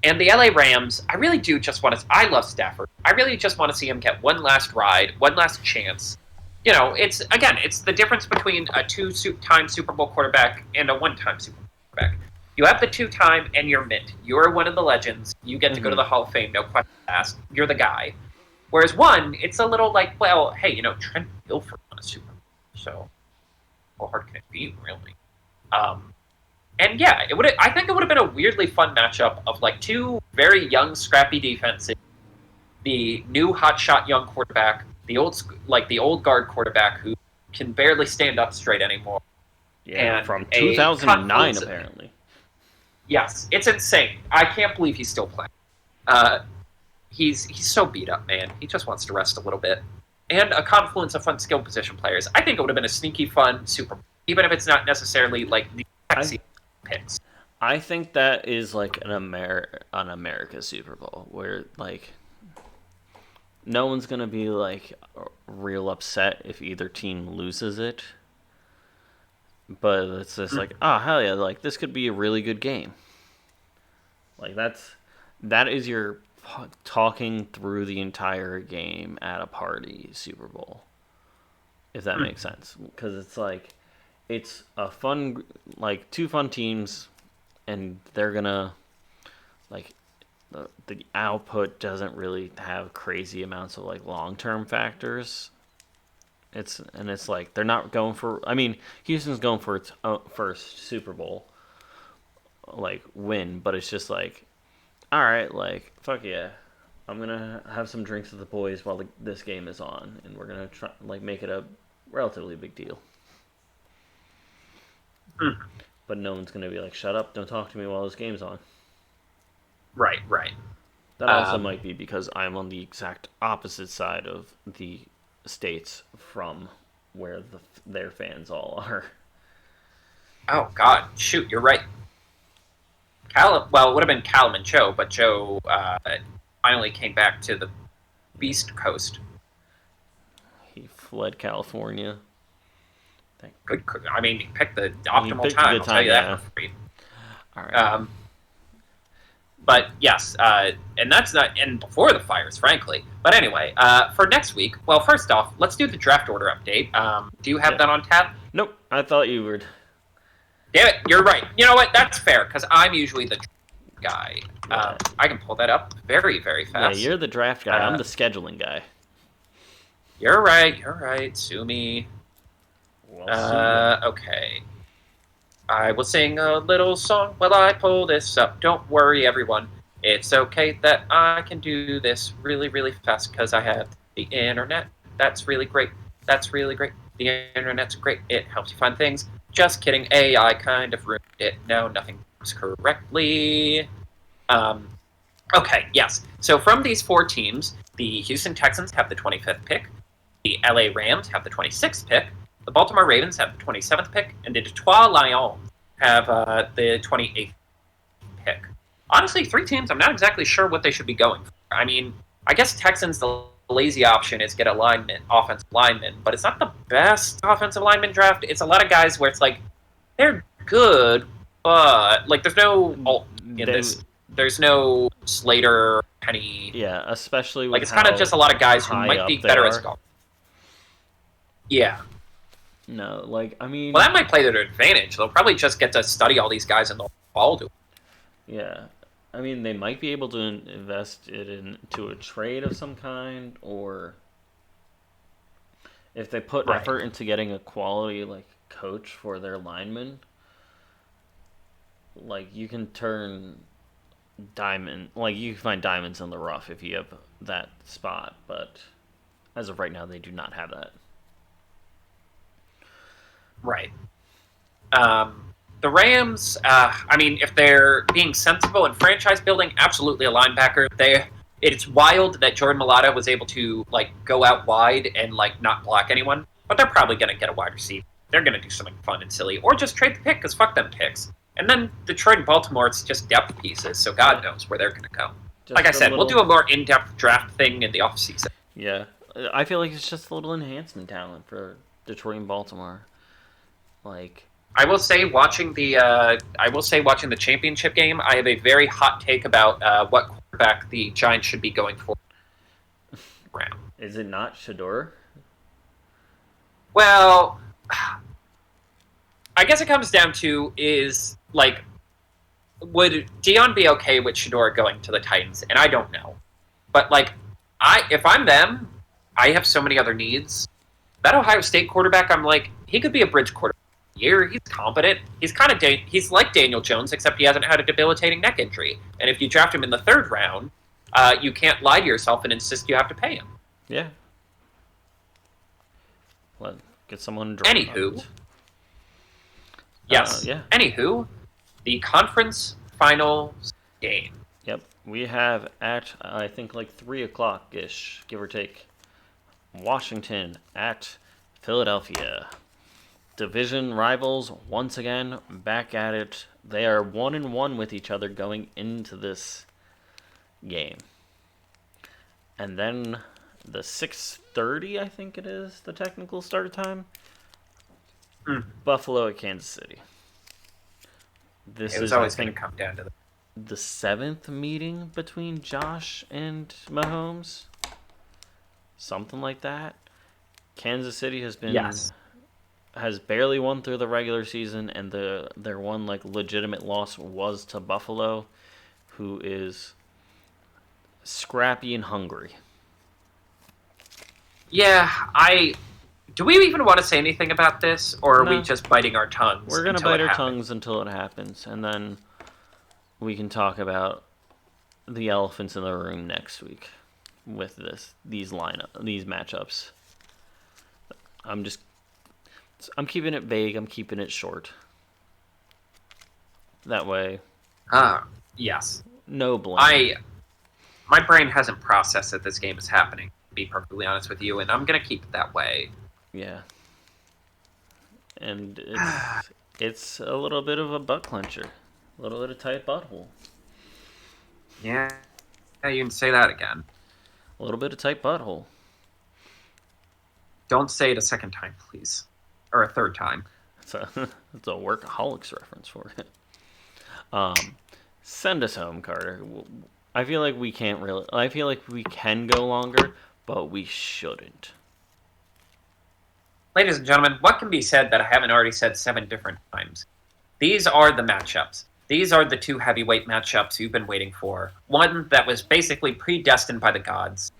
And the LA Rams, I really do just want to... I love Stafford. I really just want to see him get one last ride, one last chance. It's the difference between a two-time Super Bowl quarterback and a one-time Super Bowl quarterback. You have the two-time and you're mint. You're one of the legends. You get to go to the Hall of Fame, no question asked. You're the guy. Whereas one, it's a little like, well, hey, Trent Dilfer won a Super Bowl, so how hard can it be, really? And yeah, I think it would have been a weirdly fun matchup of like two very young, scrappy defenses, the new hotshot young quarterback, the old guard quarterback who can barely stand up straight anymore. Yeah, and from 2009 apparently. Yes, it's insane. I can't believe he's still playing. He's so beat up, man. He just wants to rest a little bit. And a confluence of fun skill position players. I think it would have been a sneaky fun Super Bowl, even if it's not necessarily like the sexy picks. I think that is like an America Super Bowl where like no one's gonna be like real upset if either team loses it, but it's just like, oh hell yeah, like this could be a really good game. Like that is your talking through the entire game at a party Super Bowl, if that makes sense, because it's like it's a fun, like two fun teams, and they're gonna like the output doesn't really have crazy amounts of like long-term factors. It's like they're not going for. I mean, Houston's going for its first Super Bowl like win, but it's just like, all right, like fuck yeah, I'm gonna have some drinks with the boys while this game is on, and we're gonna try like make it a relatively big deal. But no one's gonna be like, shut up, don't talk to me while this game's on. Right. That also might be because I'm on the exact opposite side of the states from where their fans all are. Oh God, shoot, you're right. Well, it would have been Callum and Joe, but Joe finally came back to the Beast Coast. He fled California. Good. I mean, he picked the optimal time. I'll tell you that for free. All right. But yes, and that's not and before the fires, frankly. But anyway, for next week, well, first off, let's do the draft order update. Do you have that on tap? Nope. I thought you would. Damn it, you're right. You know what? That's fair, because I'm usually the guy. Yeah. I can pull that up very, very fast. Yeah, you're the draft guy. I'm the scheduling guy. You're right. Sue me. Well, okay. I will sing a little song while I pull this up. Don't worry, everyone. It's okay that I can do this really, really fast, because I have the internet. That's really great. The internet's great. It helps you find things. Just kidding. AI kind of ruined it. No, nothing works correctly. Okay, yes. So from these four teams, the Houston Texans have the 25th pick. The LA Rams have the 26th pick. The Baltimore Ravens have the 27th pick. And the Detroit Lions have the 28th pick. Honestly, three teams, I'm not exactly sure what they should be going for. I mean, I guess Texans the lazy option is get a lineman, offensive lineman, but it's not the best offensive lineman draft. It's a lot of guys where it's like they're good, but like there's no alt in They, this. There's no Slater, Penny. yeah, especially Like with it's kind of just a how lot of guys who high might be up they better as are. golf. Yeah. No, like I mean, Well, that might play to their advantage. They'll probably just get to study all these guys and they'll all do it. yeah, I mean they might be able to invest it into a trade of some kind, or if they put Right. effort into getting a quality like coach for their linemen, like you can turn like you can find diamonds in the rough if you have that spot, but as of right now they do not have that. Right. The Rams, I mean, if they're being sensible in franchise building, absolutely a linebacker. It's wild that Jordan Mailata was able to like go out wide and like not block anyone, but they're probably going to get a wide receiver. They're going to do something fun and silly, or just trade the pick because fuck them picks. And then Detroit and Baltimore, it's just depth pieces, so God knows where they're going to go. Just Like I a said, we'll little, do a more in-depth draft thing in the offseason. yeah. I feel like it's just a little enhancement talent for Detroit and Baltimore. Like, I will say, watching the championship game, I have a very hot take about what quarterback the Giants should be going for. Round. is it not Shador? Well, I guess it comes down to is like, would Dion be okay with Shador going to the Titans? And I don't know, but like, if I'm them, I have so many other needs. That Ohio State quarterback, I'm like, he could be a bridge quarterback. He's competent. He's kind of he's like Daniel Jones, except he hasn't had a debilitating neck injury. And if you draft him in the third round, you can't lie to yourself and insist you have to pay him. Yeah. Let get someone draft. Anywho, yes. Yeah. Anywho, the conference finals game. Yep. We have at I think like 3:00 ish, give or take. Washington at Philadelphia. Division rivals once again back at it. They are 1-1 with each other going into this game. And then the 6:30, I think it is, the technical start time. Buffalo at Kansas City. This It was is always I going to think come down to the 7th meeting between Josh and Mahomes. Something like that. Kansas City has barely won through the regular season, and their one like legitimate loss was to Buffalo, who is scrappy and hungry. Yeah, do we even want to say anything about this, or are No. we just biting our tongues? We're gonna until bite it our happens? tongues until it happens, and then we can talk about the elephants in the room next week with these matchups. I'm keeping it vague. I'm keeping it short. That way, Yes. no blame. My brain hasn't processed that this game is happening, to be perfectly honest with you, and I'm going to keep it that way. Yeah. And it's a little bit of a butt clencher. A little bit of tight butthole. Yeah, you can say that again. A little bit of tight butthole. Don't say it a second time, please. Or a third time. It's a workaholics reference for it. Send us home, Carter. I feel like we can't really. I feel like we can go longer, but we shouldn't. Ladies and gentlemen, what can be said that I haven't already said 7 different times? These are the matchups. These are the 2 heavyweight matchups you've been waiting for. One that was basically predestined by the gods.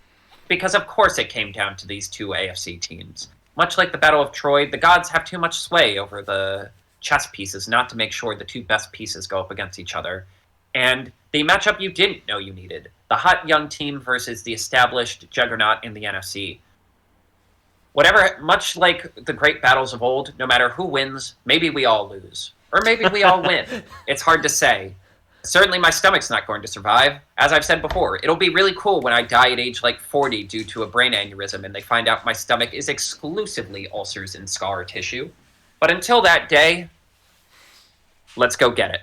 Because of course it came down to these 2 AFC teams. Much like the Battle of Troy, the gods have too much sway over the chess pieces not to make sure the 2 best pieces go up against each other. And the matchup you didn't know you needed. The hot young team versus the established juggernaut in the NFC. Much like the great battles of old, no matter who wins, maybe we all lose. Or maybe we all win. It's hard to say. Certainly my stomach's not going to survive. As I've said before, it'll be really cool when I die at age like 40 due to a brain aneurysm and they find out my stomach is exclusively ulcers and scar tissue. But until that day, let's go get it.